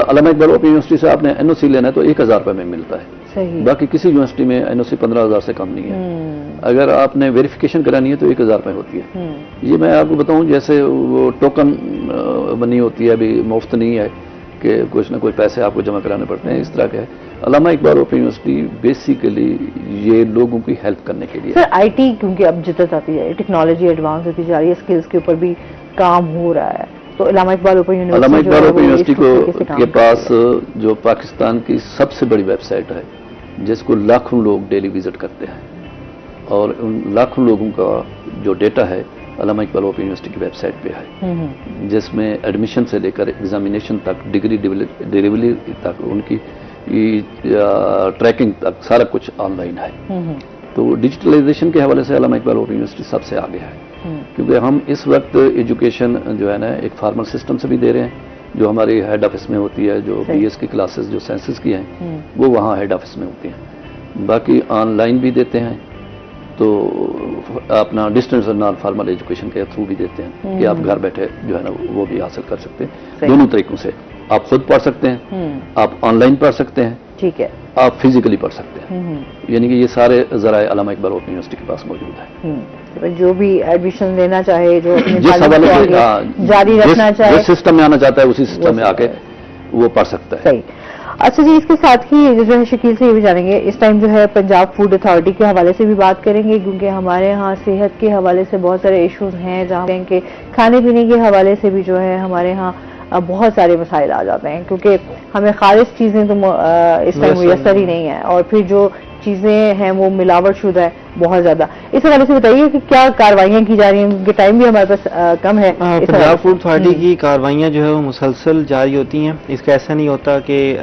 علامہ اقبال اوپن یونیورسٹی سے آپ نے این او سی لینا ہے تو 1000 روپے میں ملتا ہے، باقی کسی یونیورسٹی میں این او سی 15,000 سے کم نہیں ہے۔ اگر آپ نے ویریفیکیشن کرانی ہے تو 1000 روپے ہوتی ہے۔ یہ میں آپ کو بتاؤں، جیسے وہ ٹوکن بنی ہوتی ہے، ابھی مفت نہیں ہے کہ کچھ نہ کچھ پیسے آپ کو جمع کرانے پڑتے ہیں، اس طرح کا ہے۔ علامہ اقبال اوپن یونیورسٹی بیسیکلی یہ لوگوں کی ہیلپ کرنے کے لیے۔ سر، آئی ٹی کیونکہ اب جدت آتی ہے، ٹیکنالوجی ایڈوانس ہوتی جا رہی ہے، اسکلز کے اوپر بھی کام ہو رہا ہے، تو علامہ اقبال اوپن یونیورسٹی کے پاس جو پاکستان کی سب سے بڑی ویب سائٹ ہے جس کو لاکھوں لوگ ڈیلی وزٹ کرتے ہیں، اور ان لاکھوں لوگوں کا جو ڈیٹا ہے علامہ اقبال اوپن یونیورسٹی کی ویب سائٹ پہ ہے، جس میں ایڈمیشن سے لے کر ایگزامینیشن تک، ڈگری ڈیلیوری تک، ان کی ٹریکنگ تک سارا کچھ آن لائن ہے۔ تو ڈیجیٹلائزیشن کے حوالے سے علامہ اقبال اوپن یونیورسٹی سب سے آگے ہے، کیونکہ ہم اس وقت ایجوکیشن جو ہے نا ایک فارمل سسٹم سے بھی دے رہے ہیں، جو ہماری ہیڈ آفس میں ہوتی ہے، جو بی ایس کی کلاسز جو سائنسز کی ہیں وہ وہاں ہیڈ آفس میں ہوتی ہیں، باقی آن لائن بھی دیتے ہیں، تو اپنا ڈسٹینس اور نان فارمل ایجوکیشن کے تھرو بھی دیتے ہیں کہ آپ گھر بیٹھے جو ہے نا وہ بھی حاصل کر سکتے ہیں، دونوں طریقوں سے۔ آپ خود پڑھ سکتے ہیں، آپ آن لائن پڑھ سکتے ہیں، ٹھیک ہے، آپ فزیکلی پڑھ سکتے ہیں، یعنی کہ یہ سارے ذرائع علامہ اقبال اوپن یونیورسٹی کے پاس موجود ہیں۔ جو بھی ایڈمیشن لینا چاہے، جو جس حوالے سے جاری رکھنا چاہے، جس سسٹم میں آنا چاہتا ہے اسی سسٹم میں آ کے وہ پڑھ سکتا ہے۔ صحیح۔ اچھا جی، اس کے ساتھ ہی جو ہے شکیل سے یہ بھی جانیں گے، اس ٹائم جو ہے پنجاب فوڈ اتھارٹی کے حوالے سے بھی بات کریں گے، کیونکہ ہمارے ہاں صحت کے حوالے سے بہت سارے ایشوز ہیں، جہاں کہ کھانے پینے کے حوالے سے بھی جو ہے ہمارے ہاں بہت سارے مسائل آ جاتے ہیں، کیونکہ ہمیں خالص چیزیں تو اس ٹائم میسر ہی نہیں ہے، اور پھر جو چیزیں ہیں وہ ملاوٹ شدہ ہے بہت زیادہ۔ اس حوالے سے بتائیے کہ کیا کارروائیاں کی جا رہی ہیں، کیونکہ ٹائم بھی ہمارے پاس کم ہے۔ پنجاب فوڈ اتھارٹی کی کارروائیاں جو ہے وہ مسلسل جاری ہوتی ہیں، اس کا ایسا نہیں ہوتا کہ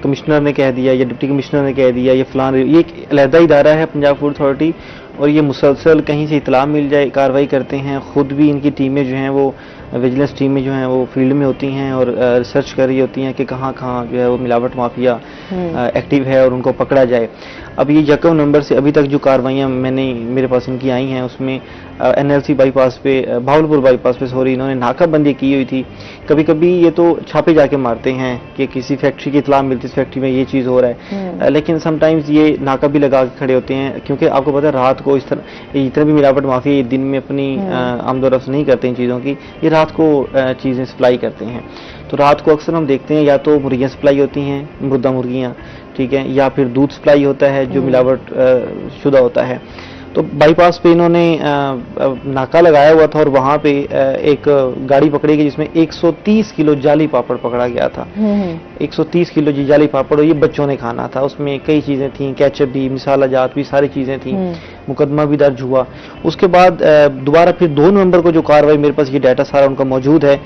کمشنر نے کہہ دیا یا ڈپٹی کمشنر نے کہہ دیا یا فلان، یہ ایک علیحدہ ادارہ ہے پنجاب فوڈ اتھارٹی، اور یہ مسلسل کہیں سے اطلاع مل جائے کارروائی کرتے ہیں، خود بھی ان کی ٹیمیں جو ہیں وہ ویجیلنس ٹیمیں جو ہیں وہ فیلڈ میں ہوتی ہیں اور ریسرچ کر رہی ہوتی ہیں کہ کہاں کہاں جو ہے وہ ملاوٹ مافیا ایکٹیو ہے اور ان کو پکڑا جائے۔ اب یہ 1 نومبر سے ابھی تک جو کارروائیاں میرے پاس ان کی آئی ہیں، اس میں این ایل سی بائی پاس پہ، بھاولپور بائی پاس پہ انہوں نے ناکہ بندی کی ہوئی تھی۔ کبھی کبھی یہ تو چھاپے جا کے مارتے ہیں کہ کسی فیکٹری کی اطلاع ملتی ہے، اس فیکٹری میں یہ چیز ہو رہا ہے، لیکن سم ٹائمز یہ ناکہ بھی لگا کے کھڑے ہوتے ہیں، کیونکہ آپ کو پتہ ہے رات کو اس طرح اتنا بھی ملاوٹ مافیا یہ دن میں اپنی آمد و رفت نہیں کرتے ان چیزوں کی، یہ رات کو چیزیں سپلائی کرتے ہیں۔ تو رات کو اکثر ہم دیکھتے ہیں یا تو مرغیاں سپلائی ہوتی ہیں، مردہ مرغیاں، ٹھیک ہے، یا پھر دودھ سپلائی ہوتا ہے جو ملاوٹ شدہ ہوتا ہے۔ تو بائی پاس پہ انہوں نے ناکا لگایا ہوا تھا اور وہاں پہ ایک گاڑی پکڑی گئی جس میں 130 کلو جعلی پاپڑ پکڑا گیا تھا. 130 کلو جعلی پاپڑ, اور یہ بچوں نے کھانا تھا. اس میں کئی چیزیں تھیں, کیچپ بھی, مسالہ جات بھی, ساری چیزیں تھیں. مقدمہ بھی درج ہوا. اس کے بعد دوبارہ پھر 2 نومبر کو جو کاروائی, میرے پاس یہ ڈیٹا سارا ان کا موجود ہے,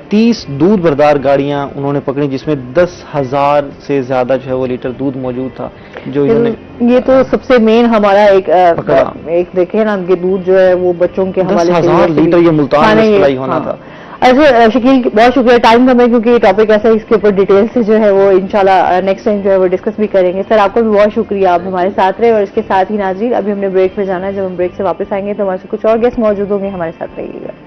30 دودھ بردار گاڑیاں انہوں نے پکڑی جس میں 10,000 سے زیادہ جو ہے وہ لیٹر دودھ موجود تھا جو انہوں نے. یہ تو سب سے مین ہمارا ایک دیکھیں نا کہ دودھ جو ہے وہ بچوں کے حوالے سے 10,000 لیٹر یہ ملتان میں سپلائی ہونا تھا. اچھا شکیل, بہت شکریہ, ٹائم کم ہے کیونکہ یہ ٹاپک ایسا ہے, اس کے اوپر ڈیٹیل سے جو ہے وہ انشاءاللہ نیکسٹ ٹائم جو ہے وہ ڈسکس بھی کریں گے. سر آپ کو بھی بہت شکریہ, آپ ہمارے ساتھ رہے. اور اس کے ساتھ ہی ناظرین, ابھی ہم نے بریک پہ جانا ہے, جب ہم بریک سے واپس آئیں گے تو ہمارے سے کچھ اور گیسٹ موجود ہوں گے, ہمارے ساتھ رہیے گا.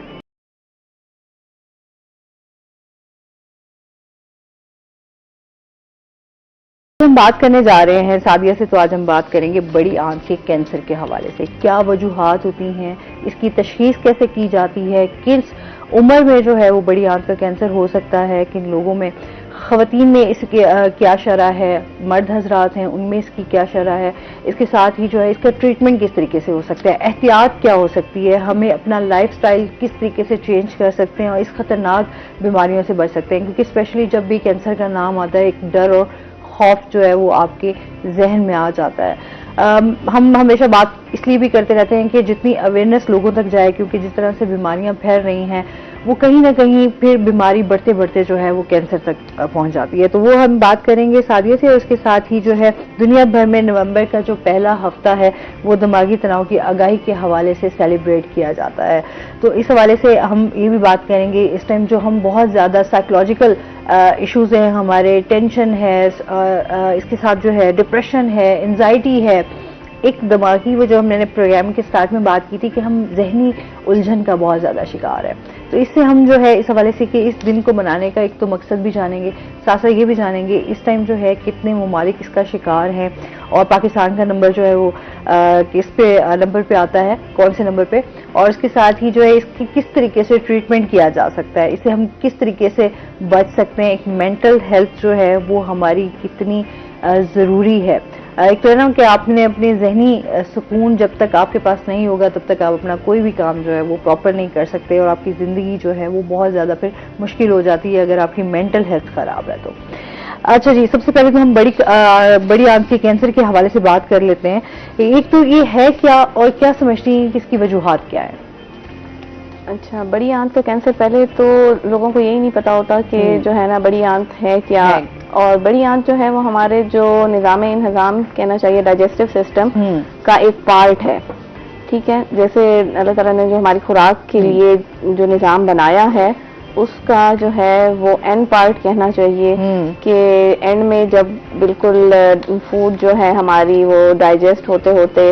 ہم بات کرنے جا رہے ہیں سعدیہ سے, تو آج ہم بات کریں گے بڑی آنت کے کینسر کے حوالے سے. کیا وجوہات ہوتی ہیں, اس کی تشخیص کیسے کی جاتی ہے, کس عمر میں جو ہے وہ بڑی آنت کا کینسر ہو سکتا ہے, کن لوگوں میں, خواتین میں اس کی کیا شرح ہے, مرد حضرات ہیں ان میں اس کی کیا شرح ہے, اس کے ساتھ ہی جو ہے اس کا ٹریٹمنٹ کس طریقے سے ہو سکتا ہے, احتیاط کیا ہو سکتی ہے, ہمیں اپنا لائف سٹائل کس طریقے سے چینج کر سکتے ہیں اور اس خطرناک بیماریوں سے بچ سکتے ہیں. کیونکہ اسپیشلی جب بھی کینسر کا نام آتا ہے, ایک ڈر اور خوف جو ہے وہ آپ کے ذہن میں آ جاتا ہے. ہم ہمیشہ بات اس لیے بھی کرتے رہتے ہیں کہ جتنی اویئرنیس لوگوں تک جائے, کیونکہ جس طرح سے بیماریاں پھیل رہی ہیں وہ کہیں نہ کہیں پھر بیماری بڑھتے بڑھتے جو ہے وہ کینسر تک پہنچ جاتی ہے. تو وہ ہم بات کریں گے سعدیہ سے. اور اس کے ساتھ ہی جو ہے دنیا بھر میں نومبر کا جو پہلا ہفتہ ہے وہ دماغی تناؤ کی آگاہی کے حوالے سے سیلیبریٹ کیا جاتا ہے. تو اس حوالے سے ہم یہ بھی بات کریں گے, اس ٹائم جو ہم بہت زیادہ سائیکولوجیکل ایشوز ہیں ہمارے, ٹینشن ہے, اس کے ساتھ جو ہے ڈپریشن ہے, انزائٹی ہے, ایک دماغی, وہ جو ہم نے پروگرام کے ساتھ میں بات کی تھی کہ ہم ذہنی الجھن کا بہت زیادہ شکار ہے. تو اس سے ہم جو ہے اس حوالے سے کہ اس دن کو منانے کا ایک تو مقصد بھی جانیں گے, ساتھ ساتھ یہ بھی جانیں گے اس ٹائم جو ہے کتنے ممالک اس کا شکار ہیں, اور پاکستان کا نمبر جو ہے وہ کس پہ نمبر پہ آتا ہے, کون سے نمبر پہ, اور اس کے ساتھ ہی جو ہے اس کی کس طریقے سے ٹریٹمنٹ کیا جا سکتا ہے, اسے ہم کس طریقے سے بچ سکتے ہیں, ایک مینٹل ہیلتھ جو ہے وہ ہماری کتنی ضروری ہے. ایک تو ہے نا کہ آپ نے اپنے ذہنی سکون جب تک آپ کے پاس نہیں ہوگا تب تک آپ اپنا کوئی بھی کام جو ہے وہ پراپر نہیں کر سکتے, اور آپ کی زندگی جو ہے وہ بہت زیادہ پھر مشکل ہو جاتی ہے اگر آپ کی مینٹل ہیلتھ خراب ہے تو. اچھا جی, سب سے پہلے تو ہم بڑی آنت کے کینسر کے حوالے سے بات کر لیتے ہیں. ایک تو یہ ہے کیا, اور کیا سمجھتی ہیں کہ اس کی وجوہات کیا ہیں؟ اچھا, بڑی آنت کا کینسر, پہلے تو لوگوں کو یہی نہیں پتا ہوتا کہ جو ہے نا بڑی آنت ہے کیا. اور بڑی آنت جو ہے وہ ہمارے جو نظام انہضام کہنا چاہیے, ڈائجسٹو سسٹم کا ایک پارٹ ہے. ٹھیک ہے, جیسے اللہ تعالیٰ نے جو ہماری خوراک کے لیے جو نظام بنایا ہے اس کا جو ہے وہ اینڈ پارٹ کہنا چاہیے, کہ اینڈ میں جب بالکل فوڈ جو ہے ہماری وہ ڈائجسٹ ہوتے ہوتے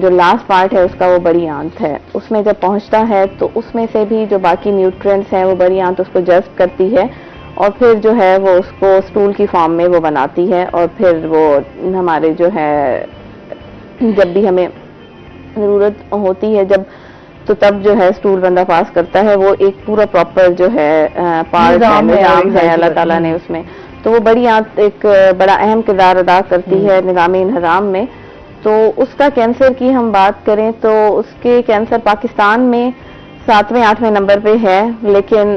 جو لاسٹ پارٹ ہے اس کا وہ بڑی آنت ہے, اس میں جب پہنچتا ہے تو اس میں سے بھی جو باقی نیوٹرینٹس ہیں وہ بڑی آنت اس کو جذب کرتی ہے, اور پھر جو ہے وہ اس کو اسٹول کی فارم میں وہ بناتی ہے, اور پھر وہ ہمارے جو ہے جب بھی ہمیں ضرورت ہوتی ہے جب تو تب جو ہے اسٹول بندہ پاس کرتا ہے, وہ ایک پورا پراپر جو ہے پارٹ ہے, نظام ہے اللہ تعالیٰ نے اس میں. تو وہ بڑی آنت ایک بڑا اہم کردار ادا کرتی ہے نظام انہضام میں. تو اس کا کینسر کی ہم بات کریں تو اس کے کینسر پاکستان میں 7ویں 8ویں نمبر پہ ہے, لیکن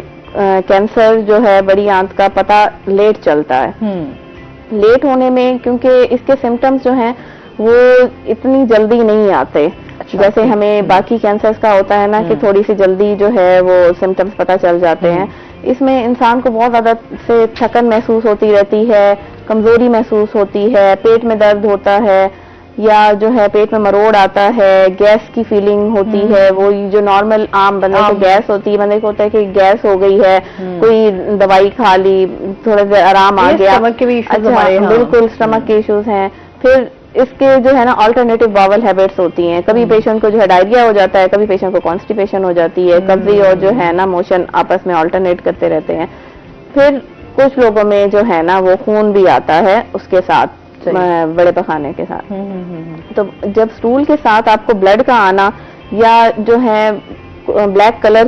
کینسر جو ہے بڑی آنت کا پتہ لیٹ چلتا ہے. لیٹ ہونے میں کیونکہ اس کے سمٹمز جو ہیں وہ اتنی جلدی نہیں آتے, جیسے ہمیں باقی کینسرز کا ہوتا ہے نا کہ تھوڑی سی جلدی جو ہے وہ سمٹمز پتہ چل جاتے ہیں. اس میں انسان کو بہت زیادہ سے تھکن محسوس ہوتی رہتی ہے, کمزوری محسوس ہوتی ہے, پیٹ میں درد ہوتا ہے, یا جو ہے پیٹ میں مروڑ آتا ہے, گیس کی فیلنگ ہوتی ہے, وہ جو نارمل عام بندے کو گیس ہوتی ہے, بندے کو ہوتا ہے کہ گیس ہو گئی ہے, کوئی دوائی کھا لی, تھوڑا سا آرام آ گیا. بالکل اسٹمک کے ایشوز ہیں. پھر اس کے جو ہے نا آلٹرنیٹو باول ہیبٹس ہوتی ہیں, کبھی پیشنٹ کو جو ہے ڈائریا ہو جاتا ہے, کبھی پیشنٹ کو کانسٹیپیشن ہو جاتی ہے, قبضی اور جو ہے نا موشن آپس میں آلٹرنیٹ کرتے رہتے ہیں. پھر کچھ لوگوں میں جو ہے نا وہ خون بھی آتا ہے اس کے ساتھ, بڑے پخانے کے ساتھ. تو جب اسٹول کے ساتھ آپ کو بلڈ کا آنا یا جو ہے بلیک کلر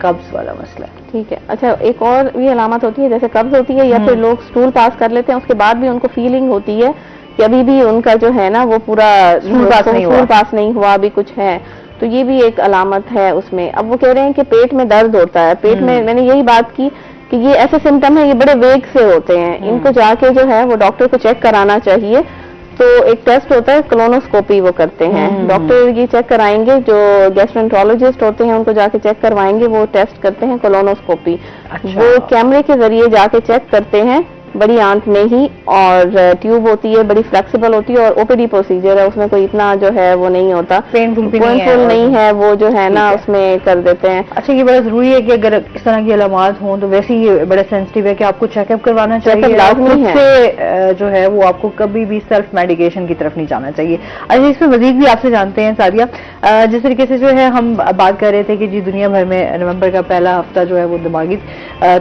قبض والا مسئلہ ہے. ٹھیک ہے. اچھا ایک اور بھی علامت ہوتی ہے جیسے قبض ہوتی ہے یا پھر لوگ اسٹول پاس کر لیتے ہیں اس کے بعد بھی ان کو فیلنگ ہوتی ہے کہ ابھی بھی ان کا جو ہے نا وہ پورا اسٹول پاس نہیں ہوا, ابھی کچھ ہے, تو یہ بھی ایک علامت ہے اس میں. اب وہ کہہ رہے ہیں کہ پیٹ میں درد ہوتا ہے, پیٹ میں نے یہی بات کی کہ یہ ایسے سمٹم ہیں, یہ بڑے ویگ سے ہوتے ہیں, ان کو جا کے جو ہے وہ ڈاکٹر کو چیک کرانا چاہیے. تو ایک ٹیسٹ ہوتا ہے کولونوسکوپی, وہ کرتے ہیں ڈاکٹر, یہ چیک کرائیں گے, جو گیسٹرونٹرولوجسٹ ہوتے ہیں ان کو جا کے چیک کروائیں گے, وہ ٹیسٹ کرتے ہیں کولونوسکوپی. وہ کیمرے کے ذریعے جا کے چیک کرتے ہیں بڑی آنت میں ہی, اور ٹیوب ہوتی ہے, بڑی فلیکسیبل ہوتی ہے, اور او پی ڈی پروسیجر ہے, اس میں کوئی اتنا جو ہے وہ نہیں ہوتا, پینفل نہیں ہے, وہ جو ہے نا اس میں کر دیتے ہیں. اچھا یہ بڑا ضروری ہے کہ اگر اس طرح کی علامات ہوں تو ویسے یہ بڑا سینسٹیو ہے کہ آپ کو چیک اپ کروانا چاہیے, لازمی ہے سے جو ہے وہ آپ کو کبھی بھی سیلف میڈیکیشن کی طرف نہیں جانا چاہیے. اچھا اس میں مزید بھی آپ سے جانتے ہیں سعدیہ, جس طریقے سے جو ہے ہم بات کر رہے تھے کہ جی دنیا بھر میں نومبر کا پہلا ہفتہ جو ہے وہ دماغی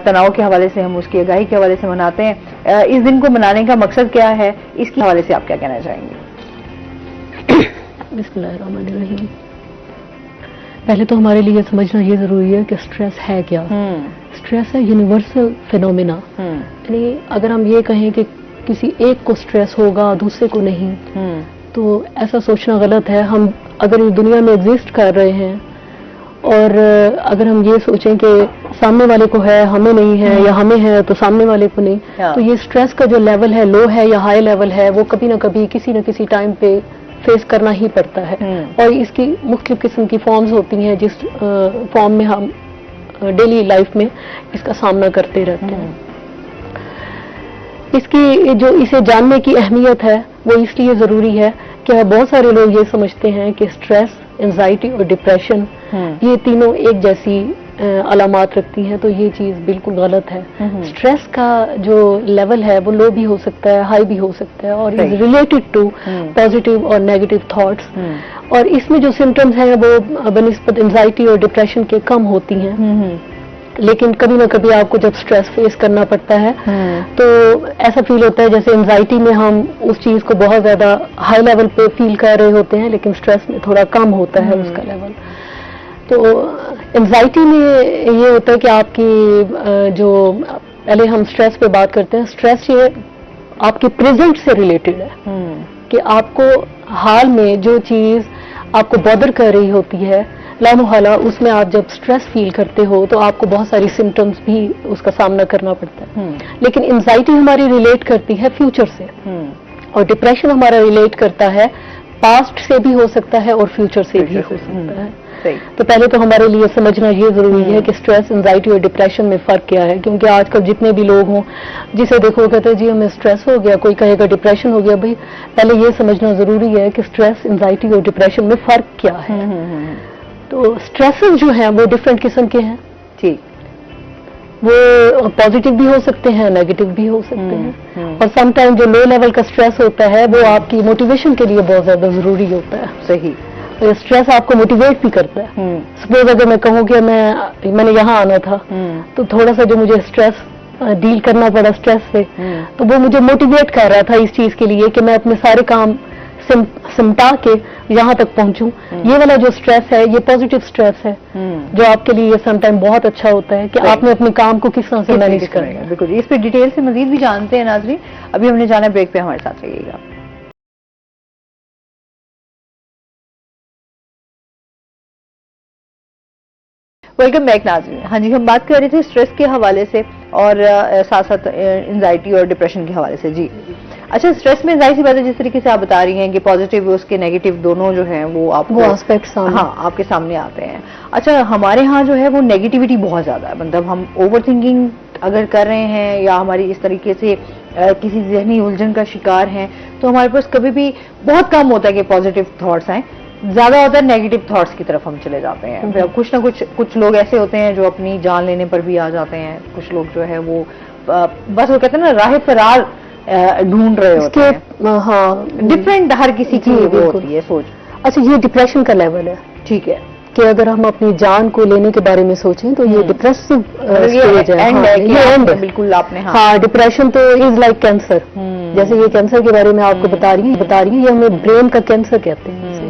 تناؤ کے حوالے سے ہم اس کی آگاہی کے حوالے سے مناتے ہیں. اس دن کو منانے کا مقصد کیا ہے, اس کے حوالے سے آپ کیا کہنا چاہیں گے؟ بسم اللہ الرحمن الرحیم. پہلے تو ہمارے لیے سمجھنا یہ ضروری ہے کہ سٹریس ہے کیا. سٹریس ہے یونیورسل فینومینا, یعنی اگر ہم یہ کہیں کہ کسی ایک کو سٹریس ہوگا دوسرے کو نہیں, تو ایسا سوچنا غلط ہے. ہم اگر اس دنیا میں ایگزسٹ کر رہے ہیں اور اگر ہم یہ سوچیں کہ سامنے والے کو ہے ہمیں نہیں ہے, یا ہمیں ہے تو سامنے والے کو نہیں, تو یہ سٹریس کا جو لیول ہے لو ہے یا ہائی لیول ہے, وہ کبھی نہ کبھی کسی نہ کسی ٹائم پہ فیس کرنا ہی پڑتا ہے. اور اس کی مختلف قسم کی فارمز ہوتی ہیں جس فارم میں ہم ڈیلی لائف میں اس کا سامنا کرتے رہتے ہیں. اس کی جو اسے جاننے کی اہمیت ہے وہ اس لیے ضروری ہے کہ بہت سارے لوگ یہ سمجھتے ہیں کہ سٹریس, انزائٹی اور ڈپریشن یہ تینوں ایک جیسی علامات رکھتی ہیں, تو یہ چیز بالکل غلط ہے. سٹریس کا جو لیول ہے وہ لو بھی ہو سکتا ہے, ہائی بھی ہو سکتا ہے, اور از ریلیٹڈ ٹو پازیٹیو اور نیگیٹو تھاٹس. اور اس میں جو سمٹمز ہیں وہ بنسبت انزائٹی اور ڈپریشن کے کم ہوتی ہیں, لیکن کبھی نہ کبھی آپ کو جب سٹریس فیس کرنا پڑتا ہے تو ایسا فیل ہوتا ہے جیسے انزائٹی میں ہم اس چیز کو بہت زیادہ ہائی لیول پہ فیل کر رہے ہوتے ہیں, لیکن سٹریس میں تھوڑا کم ہوتا ہے اس کا لیول. تو انزائٹی میں یہ ہوتا ہے کہ آپ کی جو پہلے ہم سٹریس پہ بات کرتے ہیں, سٹریس یہ آپ کے پریزنٹ سے ریلیٹڈ ہے کہ آپ کو حال میں جو چیز آپ کو بادر کر رہی ہوتی ہے لامحالہ, اس میں آپ جب سٹریس فیل کرتے ہو تو آپ کو بہت ساری سمٹمز بھی اس کا سامنا کرنا پڑتا ہے. لیکن انزائٹی ہماری ریلیٹ کرتی ہے فیوچر سے, اور ڈپریشن ہمارا ریلیٹ کرتا ہے پاسٹ سے بھی ہو سکتا ہے اور فیوچر سے بھی ہو سکتا ہے. تو پہلے تو ہمارے لیے سمجھنا یہ ضروری ہے کہ سٹریس, انزائٹی اور ڈپریشن میں فرق کیا ہے, کیونکہ آج کل جتنے بھی لوگ ہوں جسے دیکھو کہتے ہیں جی ہمیں سٹریس ہو گیا, کوئی کہے گا ڈپریشن ہو گیا. بھائی پہلے یہ سمجھنا ضروری ہے کہ سٹریس, انزائٹی اور ڈپریشن میں فرق کیا ہے. تو سٹریسز جو ہیں وہ ڈفرینٹ قسم کے ہیں. ٹھیک, وہ پازیٹیو بھی ہو سکتے ہیں, نیگیٹو بھی ہو سکتے ہیں, اور سم ٹائم جو لو لیول کا سٹریس ہوتا ہے وہ آپ کی موٹیویشن کے لیے بہت زیادہ ضروری ہوتا ہے. صحیح, اسٹریس آپ کو موٹیویٹ بھی کرتا ہے. سپوز اگر میں کہوں کہ میں نے یہاں آنا تھا تو تھوڑا سا جو مجھے اسٹریس ڈیل کرنا پڑا سٹریس سے, تو وہ مجھے موٹیویٹ کر رہا تھا اس چیز کے لیے کہ میں اپنے سارے کام سمٹا کے یہاں تک پہنچوں. یہ والا جو سٹریس ہے یہ پازیٹیو سٹریس ہے جو آپ کے لیے سم ٹائم بہت اچھا ہوتا ہے کہ آپ نے اپنے کام کو کس طرح سے مینیج کرنا ہے. بالکل, اس پہ ڈیٹیل سے مزید بھی جانتے ہیں ناظرین. ابھی ہم نے جانا بریک پہ, ہمارے ساتھ رہیے گا. ویلکم بیک ناظرین. ہاں جی, ہم بات کر رہے تھے اسٹریس کے حوالے سے اور ساتھ ساتھ انزائٹی اور ڈپریشن کے حوالے سے. جی اچھا, اسٹریس میں ظاہر سی بات ہے جس طریقے سے آپ بتا رہی ہیں کہ پازیٹیو اس کے نیگیٹو دونوں جو ہیں وہ آپ کو اسپیکٹس آپ کے سامنے آتے ہیں. اچھا, ہمارے ہاں جو ہے وہ نیگیٹیوٹی بہت زیادہ ہے, مطلب ہم اوور تھنکنگ اگر کر رہے ہیں یا ہماری اس طریقے سے کسی ذہنی الجھن کا شکار ہیں تو ہمارے پاس کبھی بھی بہت کم ہوتا ہے کہ پازیٹیو تھاٹس آئیں, زیادہ ہوتا ہے نیگیٹو تھاٹس کی طرف ہم چلے جاتے ہیں. کچھ نہ کچھ لوگ ایسے ہوتے ہیں جو اپنی جان لینے پر بھی آ جاتے ہیں, کچھ لوگ جو ہے وہ بس وہ کہتے ہیں نا راہ فرار ڈھونڈ رہے ہوتے ہیں. ہاں, ڈفرینٹ ہر کسی کی وہ ہوتی ہے سوچ. اچھا, یہ ڈپریشن کا لیول ہے. ٹھیک ہے, کہ اگر ہم اپنی جان کو لینے کے بارے میں سوچیں تو یہ ڈپریسو اسٹیج ہے. بالکل آپ نے, ہاں, ڈپریشن تو از لائک کینسر. جیسے یہ کینسر کے بارے میں آپ کو بتا رہی ہیں, یہ ہمیں برین کا کینسر کہتے ہیں.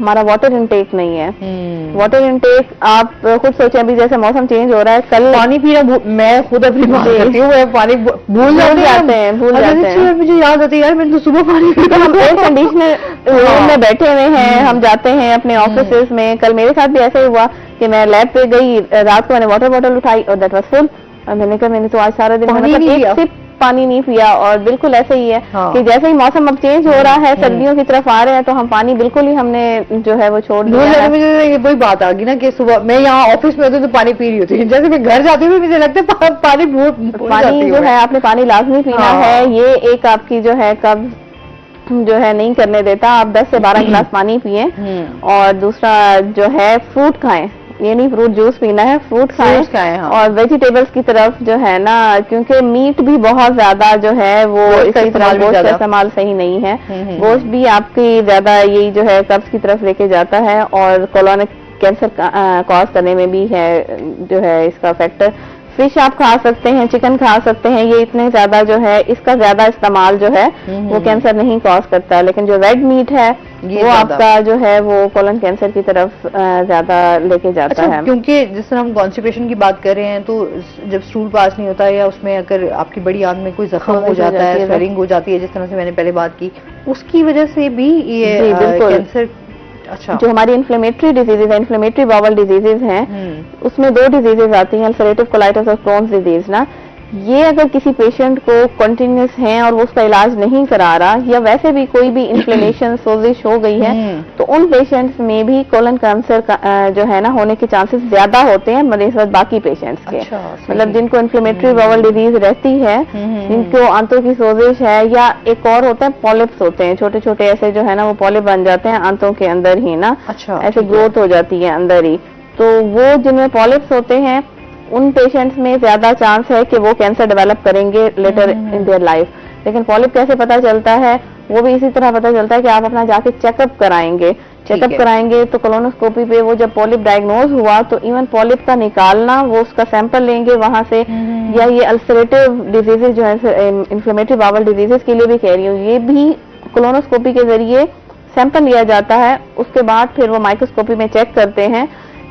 ہمارا واٹر انٹیک نہیں ہے. واٹر انٹیک آپ خود سوچیں, ابھی جیسے موسم چینج ہو رہا ہے, کل پانی پینا میں خود اپنی بات کرتی ہوں, میں پانی بھول جاتے ہیں. مجھے یاد آتی ہے یار میں نے تو صبح پانی تو ہم ایئر کنڈیشنر روم میں بیٹھے ہوئے ہیں, ہم جاتے ہیں اپنے آفیسز میں. کل میرے ساتھ بھی ایسا ہی ہوا کہ میں لیب پہ گئی, رات کو میں نے واٹر بوٹل اٹھائی اور دیٹ واز فل, اور میں نے کہا میں نے تو آج سارا دن مطلب ایک سپ پانی نہیں پیا. اور بالکل ایسے ہی ہے کہ جیسے ہی موسم اب چینج ہو رہا ہے, سردیوں کی طرف آ رہے ہیں, تو ہم پانی بالکل ہی ہم نے جو ہے وہ چھوڑ دیا ہے. مجھے وہی بات آ گئی نا کہ صبح میں یہاں آفس میں ہوتی ہوں تو پانی پی رہی ہوتی ہے, جیسے میں گھر جاتی ہوں مجھے لگتا ہے پانی جو ہے آپ نے پانی لازمی پینا ہے. یہ ایک آپ کی جو ہے قبض جو ہے نہیں کرنے دیتا. آپ 10 سے 12 گلاس پانی پیئیں. اور دوسرا جو ہے فروٹ کھائیں, یہ نہیں فروٹ جوس پینا ہے, فروٹ کھائیں. اور ویجیٹیبلس کی طرف جو ہے نا, کیونکہ میٹ بھی بہت زیادہ جو ہے وہ اسی طرح گوشت کا استعمال صحیح نہیں ہے. گوشت بھی آپ کی زیادہ یہی جو ہے قبض کی طرف لے کے جاتا ہے, اور کولونک کینسر کاز کرنے میں بھی ہے جو ہے اس کا فیکٹر. فش آپ کھا سکتے ہیں, چکن کھا سکتے ہیں, یہ اتنے زیادہ جو ہے اس کا زیادہ استعمال جو ہے وہ کینسر نہیں کاز کرتا. لیکن جو ریڈ میٹ ہے وہ آپ کا جو ہے وہ کولن کینسر کی طرف زیادہ لے کے جاتا ہے. کیونکہ جس طرح ہم کانسٹیپیشن کی بات کر رہے ہیں تو جب اسٹول پاس نہیں ہوتا ہے یا اس میں اگر آپ کی بڑی آنت میں کوئی زخم ہو جاتا ہے, سویلنگ ہو جاتی ہے, جس طرح سے میں نے پہلے بات کی, اس کی وجہ سے بھی یہ کینسر. اچھا, جو ہماری انفلیمیٹری ڈیزیز ہیں, انفلیمیٹری باول ڈیزیز ہیں, اس میں 2 ڈیزیز آتی ہیں, السریٹو کولائٹس اور کرونز ڈیزیز نا. یہ اگر کسی پیشنٹ کو کنٹینیوس ہیں اور وہ اس کا علاج نہیں کرا رہا, یا ویسے بھی کوئی بھی انفلیمیشن سوزش ہو گئی ہے, تو ان پیشنٹس میں بھی کولن کینسر جو ہے نا ہونے کے چانسز زیادہ ہوتے ہیں بنسبت باقی پیشنٹس کے. مطلب جن کو انفلیمیٹری باول ڈیزیز رہتی ہے, جن کو آنتوں کی سوزش ہے, یا ایک اور ہوتا ہے پالپس ہوتے ہیں, چھوٹے چھوٹے ایسے جو ہے نا وہ پالپ بن جاتے ہیں آنتوں کے اندر ہی نا, ایسے گروتھ ہو جاتی ہے اندر ہی. تو وہ جن میں پالپس ہوتے ہیں ان پیشنٹس میں زیادہ چانس ہے کہ وہ کینسر ڈیولپ کریں گے لیٹر ان دیئر لائف. لیکن پالپ کیسے پتا چلتا ہے, وہ بھی اسی طرح پتا چلتا ہے کہ آپ اپنا جا کے چیک اپ کرائیں گے. چیک اپ کرائیں گے تو کولونوسکوپی پہ وہ جب پالپ ڈائگنوز ہوا تو ایون پالپ کا نکالنا, وہ اس کا سیمپل لیں گے وہاں سے. یا یہ السریٹو ڈیزیز جو ہے انفلیمیٹری باول ڈیزیز کے لیے بھی کہہ رہی ہوں, یہ بھی کولونوسکوپی کے ذریعے سیمپل لیا جاتا ہے. اس کے بعد پھر وہ مائکروسکوپی میں چیک کرتے ہیں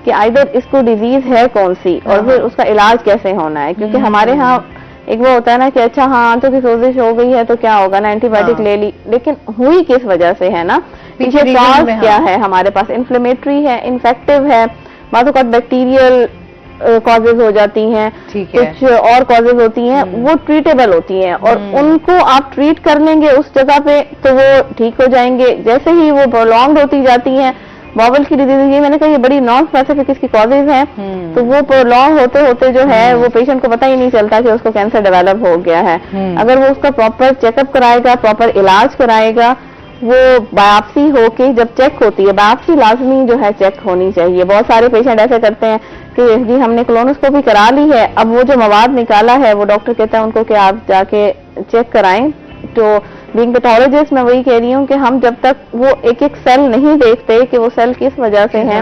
کہ آئدر اس کو ڈیزیز ہے کون سی, اور پھر اس کا علاج کیسے ہونا ہے. کیونکہ ہمارے ہاں ایک وہ ہوتا ہے نا کہ اچھا ہاں آنتوں کی سوزش ہو گئی ہے تو کیا ہوگا نا, اینٹی بایوٹک لے لی, لیکن ہوئی کس وجہ سے ہے نا, پیچھے کاز کیا ہے. ہمارے پاس انفلیمیٹری ہے, انفیکٹو ہے, بعض اوقات بیکٹیریل کازز ہو جاتی ہیں, کچھ اور کازز ہوتی ہیں, وہ ٹریٹیبل ہوتی ہیں, اور ان کو آپ ٹریٹ کر لیں گے اس جگہ پہ تو وہ ٹھیک ہو جائیں گے. جیسے ہی وہ پرولونگڈ ہوتی جاتی ہیں, باول کی ڈیزیز, یہ میں نے کہا یہ بڑی نان اسپیسیفک اس کی کازز ہیں, تو وہ پرولونگ ہوتے ہوتے جو ہے وہ پیشنٹ کو پتہ ہی نہیں چلتا کہ اس کو کینسر ڈیولپ ہو گیا ہے. اگر وہ اس کا پراپر چیک اپ کرائے گا, پراپر علاج کرائے گا, وہ بایوپسی ہو کے جب چیک ہوتی ہے, بایوپسی لازمی جو ہے چیک ہونی چاہیے. بہت سارے پیشنٹ ایسے کرتے ہیں کہ جی ہم نے کولونوسکوپی کرا لی ہے, اب وہ جو مواد نکالا ہے وہ ڈاکٹر کہتا ہے ان کو کہ آپ جا کے چیک کرائیں. تو بینگ پیتھولوجسٹ میں وہی کہہ رہی ہوں کہ ہم جب تک وہ ایک ایک سیل نہیں دیکھتے کہ وہ سیل کس وجہ سے ہیں,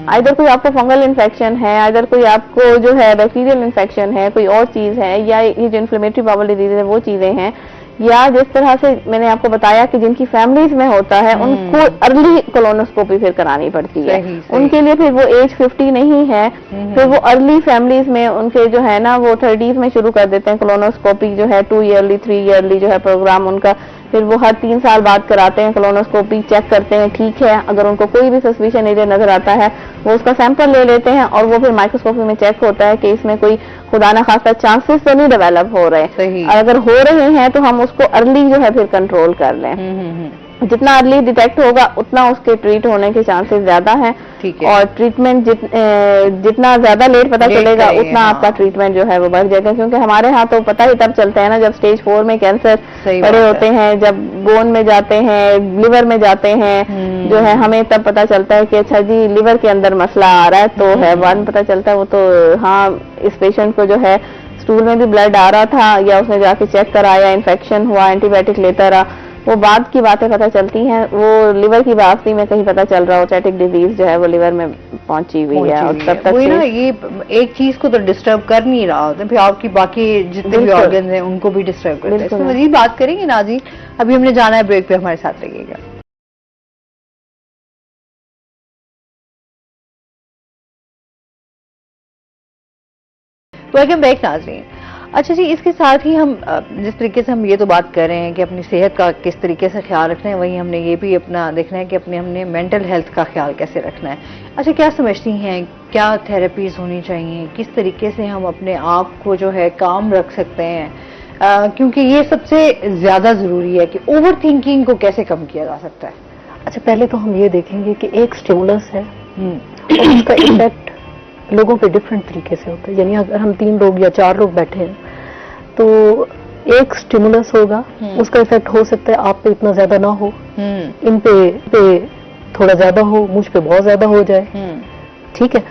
ادھر کوئی آپ کو فنگل انفیکشن ہے, ادھر کوئی آپ کو جو ہے بیکٹیریل انفیکشن ہے, کوئی اور چیز ہے, یا یہ جو انفلیمیٹری باول ڈیزیز ہے وہ چیزیں ہیں, یا جس طرح سے میں نے آپ کو بتایا کہ جن کی فیملیز میں ہوتا ہے ان کو ارلی کولونوسکوپی پھر کرانی پڑتی ہے. ان کے لیے پھر وہ ایج 50 نہیں ہے, پھر وہ ارلی فیملیز میں ان کے جو ہے نا وہ 30s میں شروع کر دیتے ہیں کولونوسکوپی جو ہے 2 ایئرلی 3 ایئرلی جو ہے پروگرام ان کا. پھر وہ ہر 3 سال بعد کراتے ہیں کولونوسکوپی, چیک کرتے ہیں ٹھیک ہے. اگر ان کو کوئی بھی سسپیشن ایریا نظر آتا ہے وہ اس کا سیمپل لے لیتے ہیں, اور وہ پھر مائکروسکوپی میں چیک ہوتا ہے کہ اس میں کوئی خدا نہ خاصہ چانسز تو نہیں ڈیولپ ہو رہے, اور اگر ہو رہے ہیں تو ہم اس کو ارلی جو ہے پھر کنٹرول کر لیں. جتنا ارلی ڈیٹیکٹ ہوگا اتنا اس کے ٹریٹ ہونے کے چانسز زیادہ ہیں, اور ٹریٹمنٹ جتنا زیادہ لیٹ پتہ چلے گا اتنا آپ کا ٹریٹمنٹ جو ہے وہ بڑھ جائے گا. کیونکہ ہمارے ہاں تو پتہ ہی تب چلتا ہے نا جب سٹیج 4 میں کینسر بڑے ہوتے ہیں, جب بون میں جاتے ہیں, لیور میں جاتے ہیں, جو ہے ہمیں تب پتہ چلتا ہے کہ اچھا جی لیور کے اندر مسئلہ آ رہا ہے. تو ہے بعد میں پتہ چلتا ہے وہ تو ہاں اس پیشنٹ کو جو ہے اسٹول میں بھی بلڈ آ رہا تھا, یا اس نے جا کے چیک کرایا, انفیکشن ہوا, اینٹی بایوٹک لیتا رہا, وہ بعد کی باتیں پتہ چلتی ہیں. وہ لیور کی بایوپسی میں کہیں پتہ چل رہا ہو چیٹک ڈیزیز جو ہے وہ لیور میں پہنچی ہوئی ہے, اور تب تک وہی نا یہ ایک چیز کو تو ڈسٹرب کر نہیں رہا ہوتا, پھر آپ کی باقی جتنے بھی آرگنز ہیں ان کو بھی ڈسٹرب کرتا ہے. اس میں مزید بات کریں گے ناظرین, ابھی ہم نے جانا ہے بریک پہ, ہمارے ساتھ رہیے گا. ویلکم بیک ناظرین. اچھا جی، اس کے ساتھ ہی ہم جس طریقے سے ہم یہ تو بات کر رہے ہیں کہ اپنی صحت کا کس طریقے سے خیال رکھنا ہے، وہیں ہم نے یہ بھی اپنا دیکھنا ہے کہ ہم نے مینٹل ہیلتھ کا خیال کیسے رکھنا ہے. اچھا، کیا سمجھتی ہیں کیا تھراپیز ہونی چاہیے، کس طریقے سے ہم اپنے آپ کو جو ہے کام رکھ سکتے ہیں، کیونکہ یہ سب سے زیادہ ضروری ہے کہ اوور تھنکنگ کو کیسے کم کیا جا سکتا ہے. اچھا، پہلے تو ہم یہ دیکھیں گے کہ ایک اسٹیمولس ہے اور اس کا افیکٹ لوگوں پہ ڈفرینٹ طریقے سے ہوتا ہے. یعنی اگر ہم 3 لوگ یا 4 لوگ بیٹھے ہیں تو ایک اسٹیمولس ہوگا، اس کا افیکٹ ہو سکتا ہے آپ پہ اتنا زیادہ نہ ہو، ان پہ تھوڑا زیادہ ہو، مجھ پہ بہت زیادہ ہو جائے. ٹھیک ہے.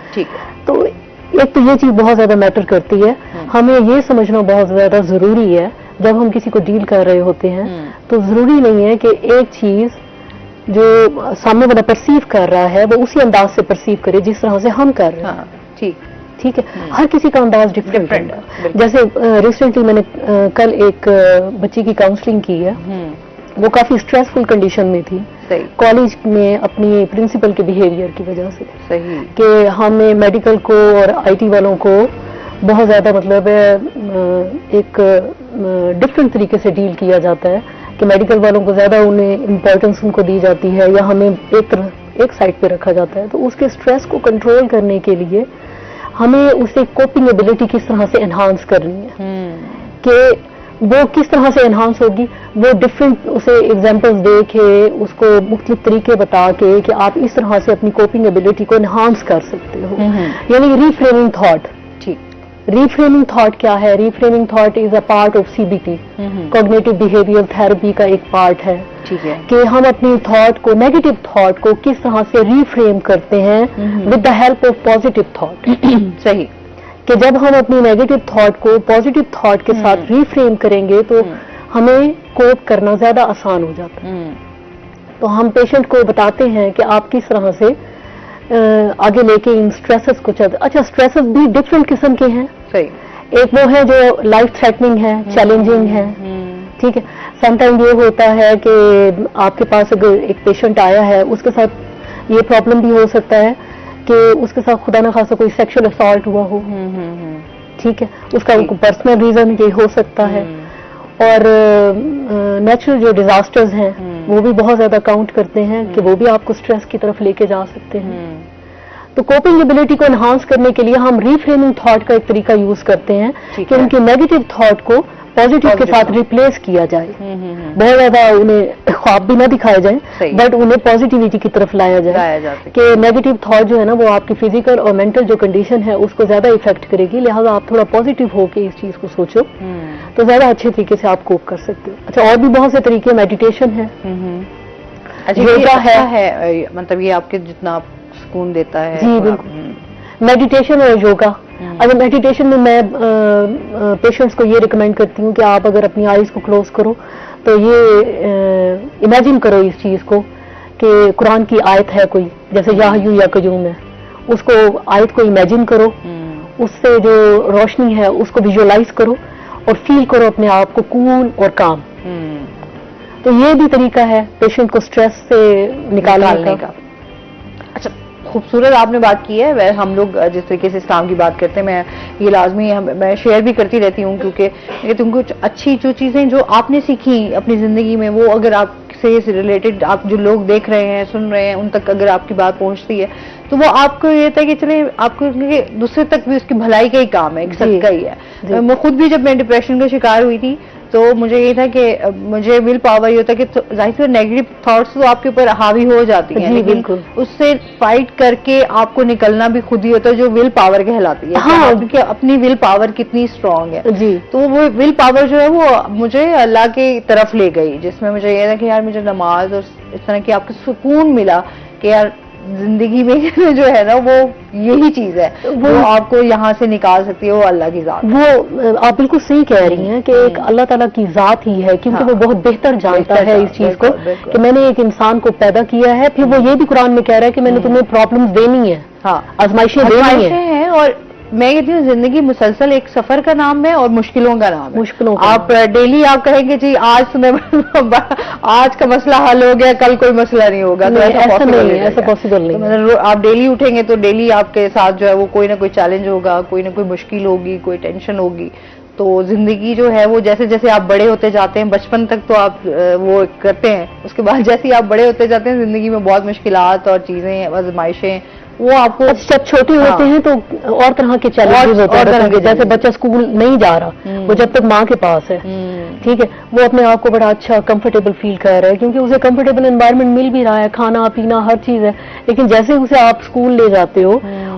تو ایک تو یہ چیز بہت زیادہ میٹر کرتی ہے. ہمیں یہ سمجھنا بہت زیادہ ضروری ہے جب ہم کسی کو ڈیل کر رہے ہوتے ہیں تو ضروری نہیں ہے کہ ایک چیز جو سامنے والا پرسیو کر رہا ہے وہ اسی انداز سے پرسیو کرے جس طرح سے ہم کر رہے ہیں. ٹھیک ہے. ہر کسی کا انداز ڈفرینٹ ہے. جیسے ریسنٹلی میں نے کل ایک بچی کی کاؤنسلنگ کی ہے، وہ کافی اسٹریسفل کنڈیشن میں تھی کالج میں اپنی پرنسپل کے بیہیویئر کی وجہ سے، کہ ہمیں میڈیکل کو اور آئی ٹی والوں کو بہت زیادہ مطلب ایک ڈفرینٹ طریقے سے ڈیل کیا جاتا ہے، کہ میڈیکل والوں کو زیادہ انہیں امپورٹنس ان کو دی جاتی ہے یا ہمیں ایک سائڈ پہ رکھا جاتا ہے. تو اس کے اسٹریس کو کنٹرول کرنے کے لیے ہمیں اسے کوپنگ ایبلٹی کس طرح سے انہانس کرنی ہے، کہ وہ کس طرح سے انہانس ہوگی. وہ ڈفرینٹ اسے ایگزامپلس دے کے اس کو مختلف طریقے بتا کے کہ آپ اس طرح سے اپنی کوپنگ ایبلٹی کو انہانس کر سکتے ہو. یعنی ریفریمنگ تھاٹ. ریفریمنگ تھاٹ کیا ہے؟ Reframing thought is a part of CBT، cognitive behaviour therapy کا ایک پارٹ ہے. کہ ہم اپنی تھاٹ کو، نیگیٹو تھاٹ کو کس طرح سے ریفریم کرتے ہیں with the help of positive thought. صحیح. کہ جب ہم اپنی نیگیٹو تھاٹ کو پازیٹو تھاٹ کے ساتھ ریفریم کریں گے تو ہمیں کوپ کرنا زیادہ آسان ہو جاتا ہے. تو ہم پیشنٹ کو بتاتے ہیں کہ آپ کس طرح سے آگے لے کے ان اسٹریسز کو چلتے. اچھا، اسٹریسز بھی ڈفرینٹ قسم کے ہیں. ایک وہ ہے جو لائف تھریٹننگ ہے، چیلنجنگ ہے. ٹھیک ہے. سم ٹائم یہ ہوتا ہے کہ آپ کے پاس اگر ایک پیشنٹ آیا ہے، اس کے ساتھ یہ پرابلم بھی ہو سکتا ہے کہ اس کے ساتھ خدا نخواستہ کوئی سیکشل اسالٹ ہوا ہو. ٹھیک ہے. اس کا پرسنل ریزن یہ ہو سکتا ہے. اور نیچرل جو ڈیزاسٹرز ہیں وہ بھی بہت زیادہ کاؤنٹ کرتے ہیں کہ وہ بھی آپ کو اسٹریس کی طرف لے کے جا سکتے ہیں. تو کوپنگ ایبلٹی کو انہانس کرنے کے لیے ہم ریفریمنگ تھاٹ کا ایک طریقہ یوز کرتے ہیں کہ ان کی نیگیٹو تھاٹ کو پازیٹو کے ساتھ ریپلیس کیا جائے. بہت زیادہ انہیں خواب بھی نہ دکھائے جائیں بٹ انہیں پازیٹیوٹی کی طرف لایا جائے کہ نیگیٹو تھاٹ جو ہے نا وہ آپ کی فزیکل اور مینٹل جو کنڈیشن ہے اس کو زیادہ افیکٹ کرے گی. لہٰذا آپ تھوڑا پازیٹیو ہو کے اس چیز کو سوچو تو زیادہ اچھے طریقے سے آپ کوپ کر سکتے ہو. اچھا، اور بھی بہت سے طریقے، میڈیٹیشن ہے، یوگا ہے، مطلب یہ آپ کے جتنا سکون دیتا ہے. جی بالکل. میڈیٹیشن اور یوگا. اگر میڈیٹیشن میں پیشنٹس کو یہ ریکمینڈ کرتی ہوں کہ آپ اگر اپنی آئیز کو کلوز کرو تو یہ امیجن کرو اس چیز کو کہ قرآن کی آیت ہے کوئی، جیسے یا حیو یا قیوم ہے، اس کو آیت کو امیجن کرو، اس سے جو روشنی ہے اس کو ویژولائز کرو اور فیل کرو اپنے آپ کو کول اور کام. تو یہ بھی طریقہ ہے پیشنٹ کو اسٹریس سے نکالنے کا. اچھا، خوبصورت آپ نے بات کی ہے. ہم لوگ جس طریقے سے اسلام کی بات کرتے ہیں، میں یہ لازمی میں شیئر بھی کرتی رہتی ہوں کیونکہ تم کو اچھی جو چیزیں جو آپ نے سیکھی اپنی زندگی میں وہ اگر آپ سے ریلیٹڈ آپ جو لوگ دیکھ رہے ہیں، سن رہے ہیں، ان تک اگر آپ کی بات پہنچتی ہے تو وہ آپ کو یہ تھا کہ چلے آپ کو دوسرے تک بھی اس کی بھلائی کا ہی کام ہے، ایک صدقہ ہی ہے. میں خود بھی جب میں ڈپریشن کا شکار ہوئی تھی تو مجھے یہ تھا کہ مجھے ول پاور یہ ہوتا ہے کہ ظاہر سے نیگیٹو تھاٹس تو آپ کے اوپر حاوی ہو جاتی ہیں، لیکن اس سے فائٹ کر کے آپ کو نکلنا بھی خود ہی ہوتا ہے جو ول پاور کہلاتی ہے. کیونکہ اپنی ول پاور کتنی اسٹرانگ ہے. تو وہ ول پاور جو ہے وہ مجھے اللہ کی طرف لے گئی، جس میں مجھے یہ تھا کہ یار مجھے نماز اور اس طرح کی آپ کو سکون ملا کہ یار زندگی میں جو ہے نا وہ یہی چیز ہے وہ آپ کو یہاں سے نکال سکتی ہے، وہ اللہ کی ذات. وہ آپ بالکل صحیح کہہ رہی ہیں کہ ایک اللہ تعالیٰ کی ذات ہی ہے، کیونکہ وہ بہت بہتر جانتا ہے اس چیز کو کہ میں نے ایک انسان کو پیدا کیا ہے. پھر وہ یہ بھی قرآن میں کہہ رہا ہے کہ میں نے تمہیں پرابلمز دینی ہے، آزمائشیں دینی ہیں. اور میں کہتی ہوں زندگی مسلسل ایک سفر کا نام ہے اور مشکلوں کا نام ہے. مشکلوں کا آپ ڈیلی آپ کہیں گے جی آج تو میں آج کا مسئلہ حل ہو گیا, کل کوئی مسئلہ نہیں ہوگا, تو ایسا نہیں ہے, ایسا پاسبل نہیں ہے. مطلب آپ ڈیلی اٹھیں گے تو ڈیلی آپ کے ساتھ جو ہے وہ کوئی نہ کوئی چیلنج ہوگا, کوئی نہ کوئی مشکل ہوگی, کوئی ٹینشن ہوگی. تو زندگی جو ہے وہ جیسے جیسے آپ بڑے ہوتے جاتے ہیں, بچپن تک تو آپ وہ کرتے ہیں, اس کے بعد جیسے ہی آپ بڑے ہوتے جاتے ہیں زندگی میں بہت مشکلات اور چیزیں, آزمائشیں, وہ آپ کو جب چھوٹے ہوتے ہیں تو اور طرح کے چیلنجز ہوتے ہیں. جیسے بچہ اسکول نہیں جا رہا, وہ جب تک ماں کے پاس ہے, ٹھیک ہے, وہ اپنے آپ کو بڑا اچھا کمفرٹیبل فیل کر رہا ہے کیونکہ اسے کمفرٹیبل انوائرمنٹ مل بھی رہا ہے, کھانا پینا ہر چیز ہے. لیکن جیسے اسے آپ اسکول لے جاتے ہو,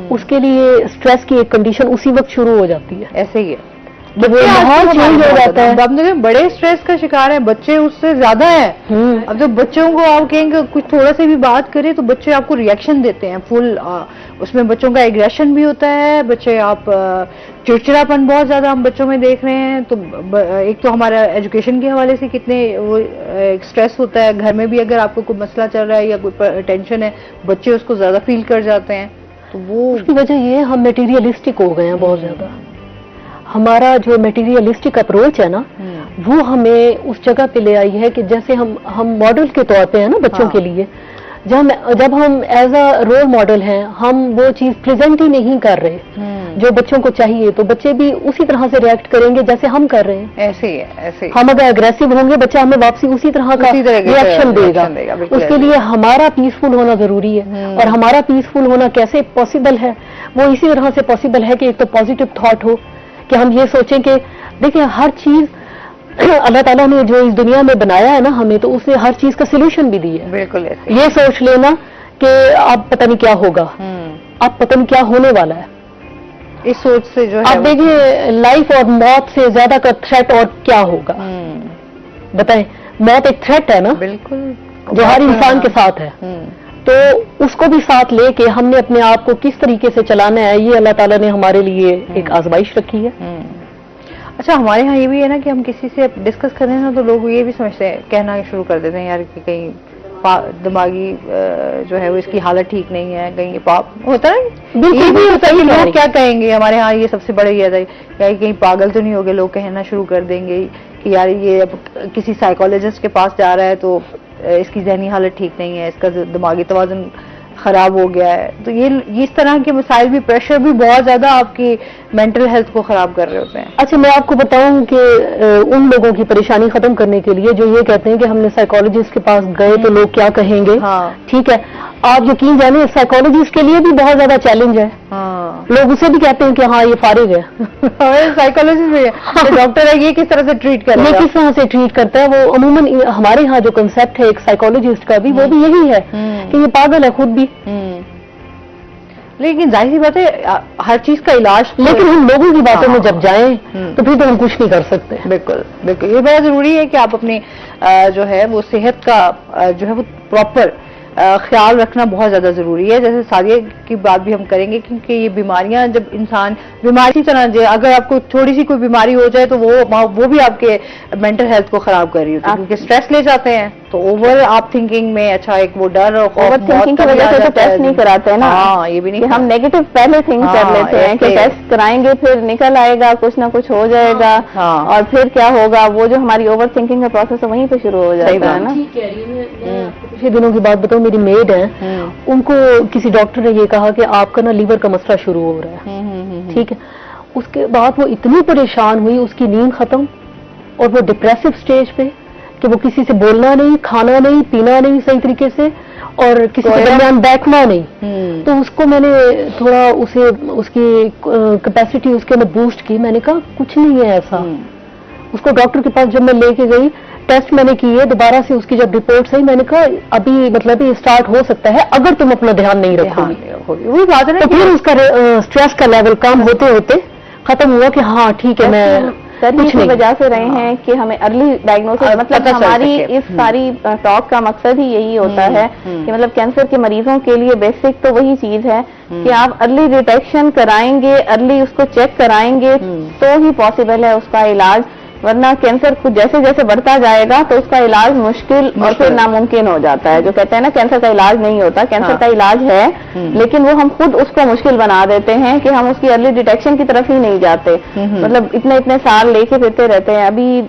اس کے لیے اسٹریس کی ایک کنڈیشن اسی وقت شروع ہو جاتی ہے. ایسے ہی ہے, ماحول چینج ہو جاتا ہے. اب دیکھیں بڑے اسٹریس کا شکار ہیں بچے, اس سے زیادہ ہے. اب جب بچوں کو آپ کہیں گے کچھ تھوڑا سا بھی بات کرے تو بچے آپ کو ریئیکشن دیتے ہیں فل, اس میں بچوں کا ایگریشن بھی ہوتا ہے. بچے آپ چڑچڑاپن بہت زیادہ ہم بچوں میں دیکھ رہے ہیں. تو ایک تو ہمارا ایجوکیشن کے حوالے سے کتنے وہ اسٹریس ہوتا ہے, گھر میں بھی اگر آپ کو کوئی مسئلہ چل رہا ہے یا کوئی ٹینشن ہے, بچے اس کو زیادہ فیل کر جاتے ہیں. تو وہ اس کی وجہ یہ ہے ہم میٹیریلسٹک ہو گئے ہیں بہت زیادہ. ہمارا جو میٹیریلسٹک اپروچ ہے نا, وہ ہمیں اس جگہ پہ لے آئی ہے کہ جیسے ہم ماڈل کے طور پہ ہیں نا بچوں کے لیے, جب ہم ایز اے رول ماڈل ہیں, ہم وہ چیز پریزنٹ ہی نہیں کر رہے جو بچوں کو چاہیے, تو بچے بھی اسی طرح سے ریئیکٹ کریں گے جیسے ہم کر رہے ہیں. ایسے ہی ہے, ایسے ہی. ہم اگر اگریسو ہوں گے, بچہ ہمیں واپسی اسی طرح کا ریئیکشن دے گا. اس کے لیے ہمارا پیسفل ہونا ضروری ہے. اور ہمارا پیسفل ہونا کیسے پاسبل ہے, وہ اسی طرح سے پاسبل ہے کہ ایک تو پازیٹو تھاٹ ہو, کہ ہم یہ سوچیں کہ دیکھیں ہر چیز اللہ تعالیٰ نے جو اس دنیا میں بنایا ہے نا ہمیں, تو اس نے ہر چیز کا سولوشن بھی دیا ہے. بالکل یہ سوچ لینا کہ اب پتہ نہیں کیا ہوگا, اب پتہ نہیں کیا ہونے والا ہے, اس سوچ سے جو ہے آپ دیکھیے لائف اور موت سے زیادہ کا تھریٹ اور کیا ہوگا بتائیں. موت ایک تھریٹ ہے نا, بالکل, جو ہر انسان کے ساتھ ہے. تو اس کو بھی ساتھ لے کے ہم نے اپنے آپ کو کس طریقے سے چلانا ہے, یہ اللہ تعالیٰ نے ہمارے لیے ایک آزمائش رکھی ہے. اچھا, ہمارے ہاں یہ بھی ہے نا کہ ہم کسی سے ڈسکس کرتے ہیں نا تو لوگ یہ بھی سمجھتے ہیں, کہنا شروع کر دیتے ہیں یار کہ کہیں دماغی جو ہے وہ اس کی حالت ٹھیک نہیں ہے, کہیں یہ پاپ ہوتا ہے. بالکل بھی ہوتا ہے, لوگ کیا کہیں گے. ہمارے ہاں یہ سب سے بڑا یہ ہے کہیں پاگل تو نہیں ہوگے, لوگ کہنا شروع کر دیں گے کہ یار یہ اب کسی سائیکالوجسٹ کے پاس جا رہا ہے تو اس کی ذہنی حالت ٹھیک نہیں ہے, اس کا دماغی توازن خراب ہو گیا ہے. تو یہ اس طرح کے مسائل بھی, پریشر بھی بہت زیادہ آپ کی مینٹل ہیلتھ کو خراب کر رہے ہوتے ہیں. اچھا, میں آپ کو بتاؤں کہ ان لوگوں کی پریشانی ختم کرنے کے لیے جو یہ کہتے ہیں کہ ہم نے سائیکالوجسٹ کے پاس گئے تو لوگ کیا کہیں گے, ٹھیک ہے, آپ یقین جانیں سائیکالوجسٹ کے لیے بھی بہت زیادہ چیلنج ہے. لوگ اسے بھی کہتے ہیں کہ ہاں یہ فارغ ہے, سائیکالوجسٹ بھی ہے, ڈاکٹر ہے, یہ کس طرح سے ٹریٹ کرتا ہے, یہ کس طرح سے ٹریٹ کرتا ہے. وہ عموماً ہمارے ہاں جو کنسیپٹ ہے ایک سائیکالوجسٹ کا بھی, وہ بھی یہی ہے کہ یہ پاگل ہے خود بھی. لیکن ظاہر سی بات ہے ہر چیز کا علاج, لیکن ہم لوگوں کی باتوں میں جب جائیں تو پھر تو ہم کچھ نہیں کر سکتے. بالکل بالکل, یہ بڑا ضروری ہے کہ آپ اپنی جو ہے وہ صحت کا جو ہے وہ پراپر خیال رکھنا بہت زیادہ ضروری ہے. جیسے ساریہ کی بات بھی ہم کریں گے کیونکہ یہ بیماریاں جب انسان بیماری طرح اگر آپ کو تھوڑی سی کوئی بیماری ہو جائے تو وہ بھی آپ کے مینٹل ہیلتھ کو خراب کر رہی ہوتی ہے, کیونکہ اسٹریس لے جاتے ہیں تو اوور آپ تھنکنگ میں اچھا ایک وہ ڈر اور اوور تھنکنگ کی وجہ سے تو ٹیسٹ نہیں کراتے ہیں نا. ہاں, یہ بھی نہیں, ہم نیگیٹو پہلے تھنک کر لیتے ہیں کہ ٹیسٹ کرائیں گے پھر نکل آئے گا کچھ نہ کچھ ہو جائے گا, اور پھر کیا ہوگا, وہ جو ہماری اوور تھنکنگ کا پروسیس ہے وہیں پہ شروع ہو جاتا ہے نا. پچھلے دنوں کی بات بتاؤں, میری میڈ ہے, ان کو کسی ڈاکٹر نے یہ کہا کہ آپ کا نا لیور کا مسئلہ شروع ہو رہا ہے, ٹھیک ہے. اس کے بعد وہ اتنی پریشان ہوئی, اس کی نیند ختم, اور وہ ڈپریسو سٹیج پہ کہ وہ کسی سے بولنا نہیں, کھانا نہیں, پینا نہیں صحیح طریقے سے, اور کسی کے درمیان بیٹھنا نہیں. تو اس کو میں نے تھوڑا اس کی کیپیسٹی اس کے اندر بوسٹ کی. میں نے کہا کچھ نہیں ہے ایسا. اس کو ڈاکٹر کے پاس جب میں لے کے گئی, ٹیسٹ میں نے کیے, دوبارہ سے اس کی جب رپورٹ آئی, میں نے کہا ابھی مطلب یہ اسٹارٹ ہو سکتا ہے اگر تم اپنا دھیان نہیں رکھو گی. وہی بات ہے, تو پھر اس کا اسٹریس کا لیول کم ہوتے ہوتے ختم ہوا کہ ہاں ٹھیک ہے. میں کچھ کی وجہ سے رہے ہیں کہ ہمیں ارلی ڈائگنوسس, مطلب ہماری اس ساری ٹاک کا مقصد ہی یہی ہوتا ہے کہ مطلب کینسر کے مریضوں کے لیے بیسک تو وہی چیز ہے کہ آپ ارلی ڈیٹیکشن کرائیں گے, ارلی اس کو چیک کرائیں گے تو ہی پاسبل ہے اس کا علاج. ورنہ کینسر کو جیسے جیسے بڑھتا جائے گا تو اس کا علاج مشکل اور پھر ناممکن ہو جاتا ہے. جو کہتے ہیں نا کینسر کا علاج نہیں ہوتا, کینسر کا علاج ہے, لیکن وہ ہم خود اس کو مشکل بنا دیتے ہیں کہ ہم اس کی ارلی ڈیٹیکشن کی طرف ہی نہیں جاتے. مطلب اتنے سال لے کے پھرتے رہتے ہیں. ابھی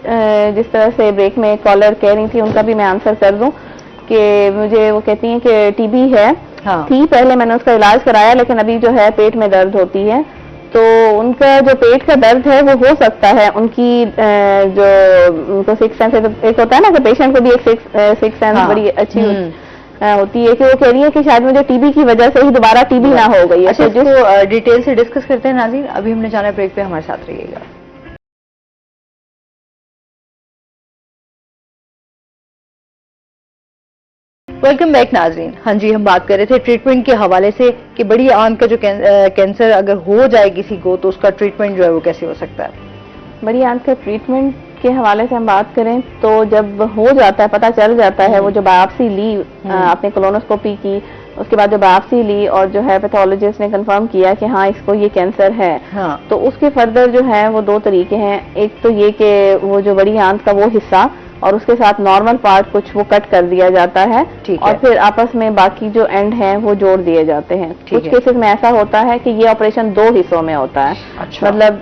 جس طرح سے بریک میں کالر کہہ رہی تھی, ان کا بھی میں آنسر کر دوں کہ مجھے وہ کہتی ہیں کہ ٹی بی ہے تھی, پہلے میں نے اس کا علاج کرایا, لیکن ابھی جو ہے پیٹ میں درد ہوتی ہے. تو ان کا جو پیٹ کا درد ہے وہ ہو سکتا ہے ان کی جو ان کو سکس سینس ایک ہوتا ہے نا کہ پیشنٹ کو بھی ایک سکس سینس بڑی اچھی ہوتی ہے, کہ وہ کہہ رہی ہے کہ شاید مجھے ٹی بی کی وجہ سے ہی دوبارہ ٹی بی نہ ہو گئی ہے. اچھا, اس کو ڈیٹیل سے ڈسکس کرتے ہیں ناظرین. ابھی ہم نے جانا بریک پہ, ہمارے ساتھ رہیے گا. ویلکم بیک ناظرین. ہاں جی, ہم بات کر رہے تھے ٹریٹمنٹ کے حوالے سے کہ بڑی آنت کا جو کینسر اگر ہو جائے کسی کو تو اس کا ٹریٹمنٹ جو ہے وہ کیسے ہو سکتا ہے. بڑی آنت کا ٹریٹمنٹ کے حوالے سے ہم بات کریں تو جب ہو جاتا ہے, پتہ چل جاتا ہے, وہ جو بایوپسی لی آپ نے کولونوسکوپی کی, اس کے بعد جو بایوپسی لی اور جو ہے پیتھولوجسٹ نے کنفرم کیا کہ ہاں اس کو یہ کینسر ہے, تو اس کے فردر جو ہے وہ دو طریقے ہیں. ایک تو یہ کہ وہ جو بڑی آنت کا وہ حصہ اور اس کے ساتھ نارمل پارٹ کچھ وہ کٹ کر دیا جاتا ہے, اور پھر آپس میں باقی جو اینڈ ہیں وہ جوڑ دیے جاتے ہیں. کچھ کیسز میں ایسا ہوتا ہے کہ یہ آپریشن دو حصوں میں ہوتا ہے, مطلب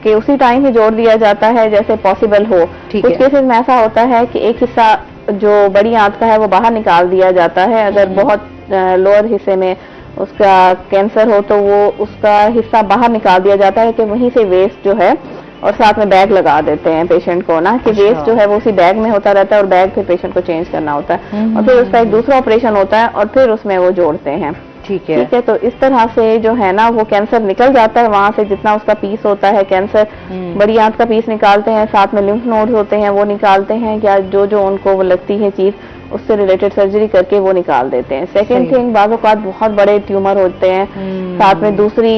کہ اسی ٹائم ہی جوڑ دیا جاتا ہے جیسے پاسبل ہو. کچھ کیسز میں ایسا ہوتا ہے کہ ایک حصہ جو بڑی آنت کا ہے وہ باہر نکال دیا جاتا ہے. اگر بہت لوور حصے میں اس کا کینسر ہو تو وہ اس کا حصہ باہر نکال دیا جاتا ہے کہ وہیں سے ویسٹ جو ہے, اور ساتھ میں بیگ لگا دیتے ہیں پیشنٹ کو نا, کہ ویسٹ جو ہے وہ اسی بیگ میں ہوتا رہتا ہے, اور بیگ پھر پیشنٹ کو چینج کرنا ہوتا ہے, اور پھر اس کا ایک دوسرا آپریشن ہوتا ہے اور پھر اس میں وہ جوڑتے ہیں. ٹھیک ہے, تو اس طرح سے جو ہے نا وہ کینسر نکل جاتا ہے وہاں سے, جتنا اس کا پیس ہوتا ہے کینسر. بڑی آنت کا پیس نکالتے ہیں, ساتھ میں لمف نوڈز ہوتے ہیں وہ نکالتے ہیں, یا جو ان کو وہ لگتی ہے چیز اس سے ریلیٹڈ سرجری کر کے وہ نکال دیتے ہیں. سیکنڈ تھنگ, بعض اوقات بہت بڑے ٹیومر ہوتے ہیں, ساتھ میں دوسری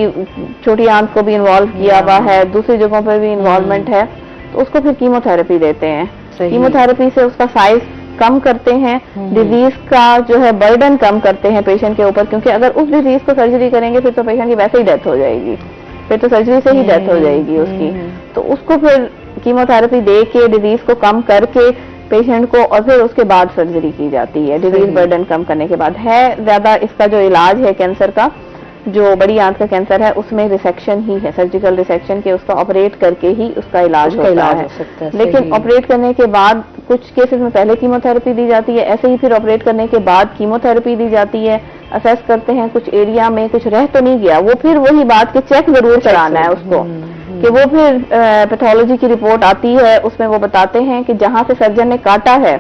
چھوٹی آنت کو بھی انوالو کیا ہوا ہے, دوسری جگہوں پر بھی انوالومنٹ ہے, تو اس کو پھر کیمو تھراپی دیتے ہیں. کیمو تھراپی سے اس کا سائز کم کرتے ہیں, ڈیزیز کا جو ہے برڈن کم کرتے ہیں پیشنٹ کے اوپر, کیونکہ اگر اس ڈیزیز کو سرجری کریں گے پھر تو پیشنٹ کی ویسے ہی ڈیتھ ہو جائے گی, پھر تو سرجری سے ہی ڈیتھ ہو جائے گی اس کی. تو اس کو پھر کیمو تھراپی دے کے ڈیزیز کو کم کر کے پیشنٹ کو, اور پھر اس کے بعد سرجری کی جاتی ہے ڈیزیز برڈن کم کرنے کے بعد. ہے زیادہ اس کا جو علاج ہے کینسر کا, جو بڑی آنت کا کینسر ہے اس میں ریسیکشن ہی ہے, سرجیکل ریسیکشن کے اس کا آپریٹ کر کے ہی اس کا علاج ہوتا ہے. لیکن آپریٹ کرنے کے بعد کچھ کیسز میں پہلے کیمو تھراپی دی جاتی ہے, ایسے ہی پھر آپریٹ کرنے کے بعد کیمو تھراپی دی جاتی ہے. اسیس کرتے ہیں کچھ ایریا میں کچھ رہ تو نہیں گیا, وہ پھر وہی بات کہ چیک ضرور کرانا ہے اس کو, کہ وہ پھر پیتھولوجی کی رپورٹ آتی ہے, اس میں وہ بتاتے ہیں کہ جہاں سے سرجن نے کاٹا ہے,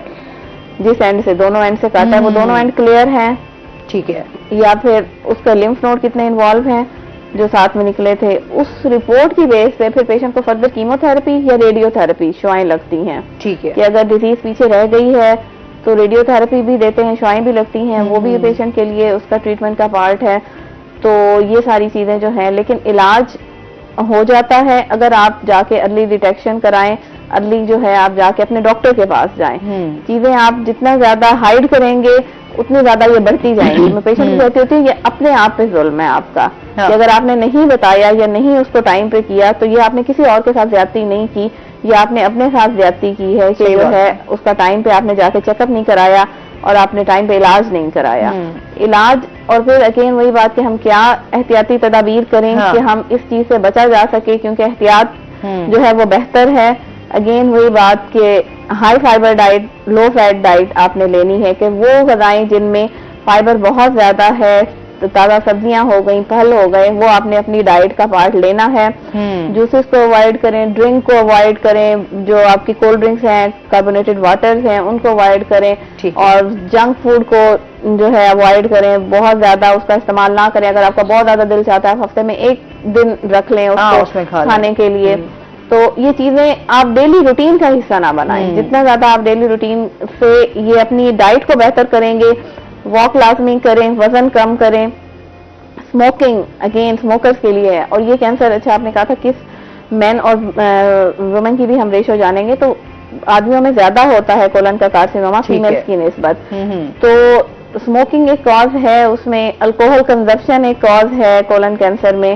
جس اینڈ سے دونوں اینڈ سے کاٹا ہے وہ دونوں اینڈ کلیئر ہیں, ٹھیک ہے, یا پھر اس کا لمف نوڈ کتنے انوالو ہیں جو ساتھ میں نکلے تھے. اس رپورٹ کی بیس پہ پھر پیشنٹ کو فردر کیمو تھراپی یا ریڈیو تھراپی شعائیں لگتی ہیں. ٹھیک ہے, کہ اگر ڈیزیز پیچھے رہ گئی ہے تو ریڈیو تھراپی بھی دیتے ہیں, شعائیں بھی لگتی ہیں, وہ بھی پیشنٹ کے لیے اس کا ٹریٹمنٹ کا پارٹ ہے. تو یہ ساری چیزیں جو ہیں, لیکن علاج ہو جاتا ہے اگر آپ جا کے ارلی ڈیٹیکشن کرائیں, ارلی جو ہے آپ جا کے اپنے ڈاکٹر کے پاس جائیں. چیزیں آپ جتنا زیادہ ہائیڈ کریں گے اتنی زیادہ یہ بڑھتی جائیں گی. میں پیشنٹ کو کہتی ہوتی ہوں یہ اپنے آپ پہ ظلم ہے آپ کا, کہ اگر آپ نے نہیں بتایا یا نہیں اس کو ٹائم پہ کیا تو یہ آپ نے کسی اور کے ساتھ زیادتی نہیں کی, یہ آپ نے اپنے ساتھ زیادتی کی ہے, کہ جو ہے اس کا ٹائم پہ آپ نے جا کے چیک اپ نہیں کرایا اور آپ نے ٹائم پہ علاج نہیں کرایا. علاج, اور پھر اگین وہی بات کہ ہم کیا احتیاطی تدابیر کریں کہ ہم اس چیز سے بچا جا سکے, کیونکہ احتیاط جو ہے وہ بہتر ہے. اگین وہی بات کہ high fibre diet, low fat diet آپ نے لینی ہے, کہ وہ غذائیں جن میں فائبر بہت زیادہ ہے, تازہ سبزیاں ہو گئیں, پھل ہو گئے, وہ آپ نے اپنی ڈائٹ کا پارٹ لینا ہے. جوسز کو اوائڈ کریں, ڈرنک کو اوائڈ کریں, جو آپ کی کولڈ ڈرنکس ہیں, کاربونیٹڈ واٹرز ہیں ان کو اوائڈ کریں, اور جنک فوڈ کو جو ہے اوائڈ کریں, بہت زیادہ اس کا استعمال نہ کریں. اگر آپ کا بہت زیادہ دل چاہتا ہے ہفتے میں ایک دن رکھ لیں اس کو کھانے کے لیے. تو یہ چیزیں آپ ڈیلی روٹین کا حصہ نہ بنائیں. جتنا زیادہ آپ ڈیلی روٹین سے یہ اپنی ڈائٹ کو بہتر کریں گے, واک لازمی کریں, وزن کم کریں. اسموکنگ اگین اسموکرز کے لیے ہے, اور یہ کینسر, اچھا آپ نے کہا تھا کس مین اور وومن کی بھی ہم ریشو جانیں گے, تو آدمیوں میں زیادہ ہوتا ہے کولن کا کارسینوما فیمیلز کی نسبت. تو اسموکنگ ایک کاز ہے, اس میں الکوہل کنزپشن ایک کاز ہے کولن کینسر میں,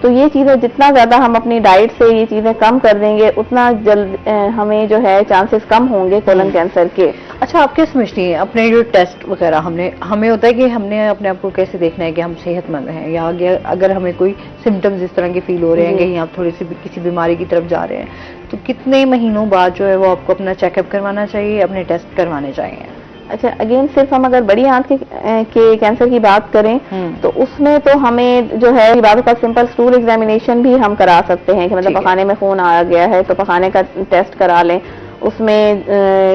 تو یہ چیزیں جتنا زیادہ ہم اپنی ڈائٹ سے یہ چیزیں کم کر دیں گے اتنا جلد ہمیں جو ہے چانسز کم ہوں گے کولن کینسر کے. اچھا آپ کیا سمجھتی ہیں اپنے جو ٹیسٹ وغیرہ ہمیں ہوتا ہے کہ ہم نے اپنے آپ کو کیسے دیکھنا ہے کہ ہم صحت مند ہیں، یا اگر ہمیں کوئی سمٹمز اس طرح کے فیل ہو رہے ہیں کہیں آپ تھوڑی سی کسی بیماری کی طرف جا رہے ہیں، تو کتنے مہینوں بعد جو ہے وہ آپ کو اپنا چیک اپ کروانا چاہیے، اپنے ٹیسٹ کروانے چاہیے؟ اچھا اگین صرف ہم اگر بڑی آنت کے کینسر کی بات کریں تو اس میں تو ہمیں جو ہے باتوں کا سمپل اسٹول ایگزامینیشن بھی ہم کرا سکتے ہیں کہ مطلب پخانے میں خون آ گیا ہے تو پخانے کا ٹیسٹ کرا لیں، اس میں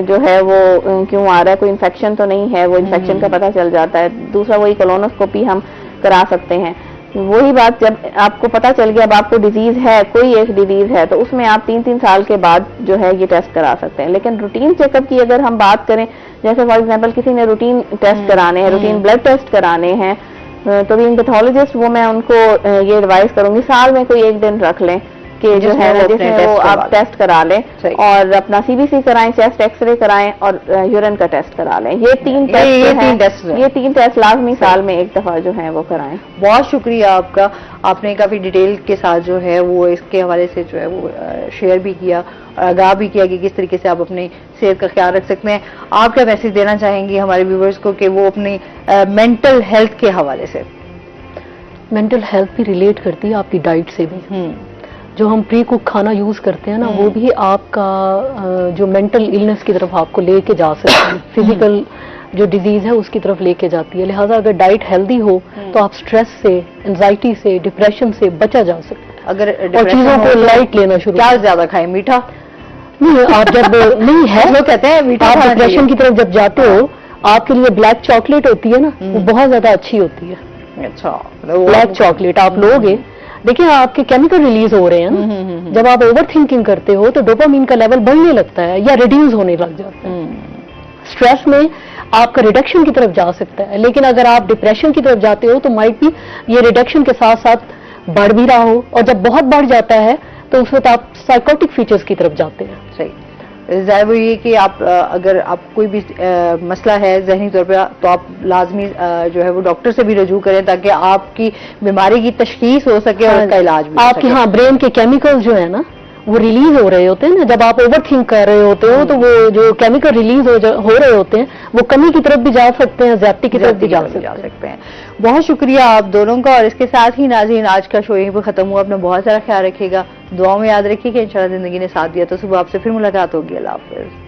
جو ہے وہ کیوں آ رہا ہے، کوئی انفیکشن تو نہیں ہے، وہ انفیکشن کا پتہ چل جاتا ہے. دوسرا وہی کولونوسکوپی ہم کرا سکتے ہیں. وہی بات جب آپ کو پتہ چل گیا اب آپ کو ڈیزیز ہے، کوئی ایک ڈیزیز ہے، تو اس میں آپ 3 سال کے بعد جو ہے یہ ٹیسٹ کرا سکتے ہیں. لیکن روٹین چیک اپ کی اگر ہم بات کریں، جیسے فار ایگزامپل کسی نے روٹین ٹیسٹ کرانے ہیں، روٹین بلڈ ٹیسٹ کرانے ہیں، تو بینگ پیتھولوجسٹ وہ میں ان کو یہ ایڈوائز کروں گی سال میں کوئی ایک دن رکھ لیں کہ جو ہے نا جس میں وہ آپ ٹیسٹ کرا لیں اور اپنا سی بی سی کرائیں، چیسٹ ایکس رے کرائیں اور یورین کا ٹیسٹ کرا لیں. یہ تین ٹیسٹ لازمی سال میں ایک دفعہ جو ہے وہ کرائیں. بہت شکریہ آپ کا، آپ نے کافی ڈیٹیل کے ساتھ جو ہے وہ اس کے حوالے سے جو ہے وہ شیئر بھی کیا اور آگاہ بھی کیا کہ کس طریقے سے آپ اپنی صحت کا خیال رکھ سکتے ہیں. آپ کیا میسج دینا چاہیں گی ہمارے ویورز کو کہ وہ اپنی مینٹل ہیلتھ کے حوالے سے؟ مینٹل ہیلتھ بھی ریلیٹ کرتی ہے آپ کی ڈائٹ سے بھی. جو ہم پری کوک کھانا یوز کرتے ہیں نا وہ بھی آپ کا جو مینٹل النس کی طرف آپ کو لے کے جا سکتے ہیں، فزیکل جو ڈیزیز ہے اس کی طرف لے کے جاتی ہے. لہٰذا اگر ڈائٹ ہیلدی ہو تو آپ سٹریس سے، انزائٹی سے، ڈپریشن سے بچا جا سکتا ہے. اگر اور چیزوں کو لائٹ لینا شروع کیا زیادہ کھائیں؟ میٹھا نہیں، آپ جب نہیں ہے لوگ کہتے ہیں میٹھا آپ ڈپریشن کی طرف جب جاتے ہو آپ کے لیے بلیک چاکلیٹ ہوتی ہے نا وہ بہت زیادہ اچھی ہوتی ہے. اچھا بلیک چاکلیٹ آپ لوگے، دیکھیں آپ کے کیمیکل ریلیز ہو رہے ہیں، جب آپ اوور تھنکنگ کرتے ہو تو ڈوپامین کا لیول بڑھنے لگتا ہے یا ریڈیوز ہونے لگ جاتا ہے. اسٹریس میں آپ کا ریڈکشن کی طرف جا سکتا ہے، لیکن اگر آپ ڈپریشن کی طرف جاتے ہو تو مائٹ بھی یہ ریڈکشن کے ساتھ ساتھ بڑھ بھی رہا ہو، اور جب بہت بڑھ جاتا ہے تو اس وقت آپ سائیکوٹک فیچرز کی طرف جاتے ہیں. صحیح. ظاہر وہ یہ کہ آپ اگر آپ کوئی بھی مسئلہ ہے ذہنی طور پہ تو آپ لازمی جو ہے وہ ڈاکٹر سے بھی رجوع کریں تاکہ آپ کی بیماری کی تشخیص ہو سکے اور اس کا علاج بھی آپ کے برین کے کیمیکل جو ہے نا وہ ریلیز ہو رہے ہوتے ہیں نا جب آپ اوور تھنک کر رہے ہوتے ہو تو وہ جو کیمیکل ریلیز ہو رہے ہوتے ہیں وہ کمی کی طرف بھی جا سکتے ہیں، زیادتی کی طرف بھی جا سکتے ہیں. بہت شکریہ آپ دونوں کا. اور اس کے ساتھ ہی ناظرین آج کا شو یہیں پہ ختم ہوا. اپنا بہت سارا خیال رکھیے گا، دعاؤں میں یاد رکھیے کہ انشاءاللہ زندگی نے ساتھ دیا تو صبح آپ سے پھر ملاقات ہوگی. اللہ حافظ.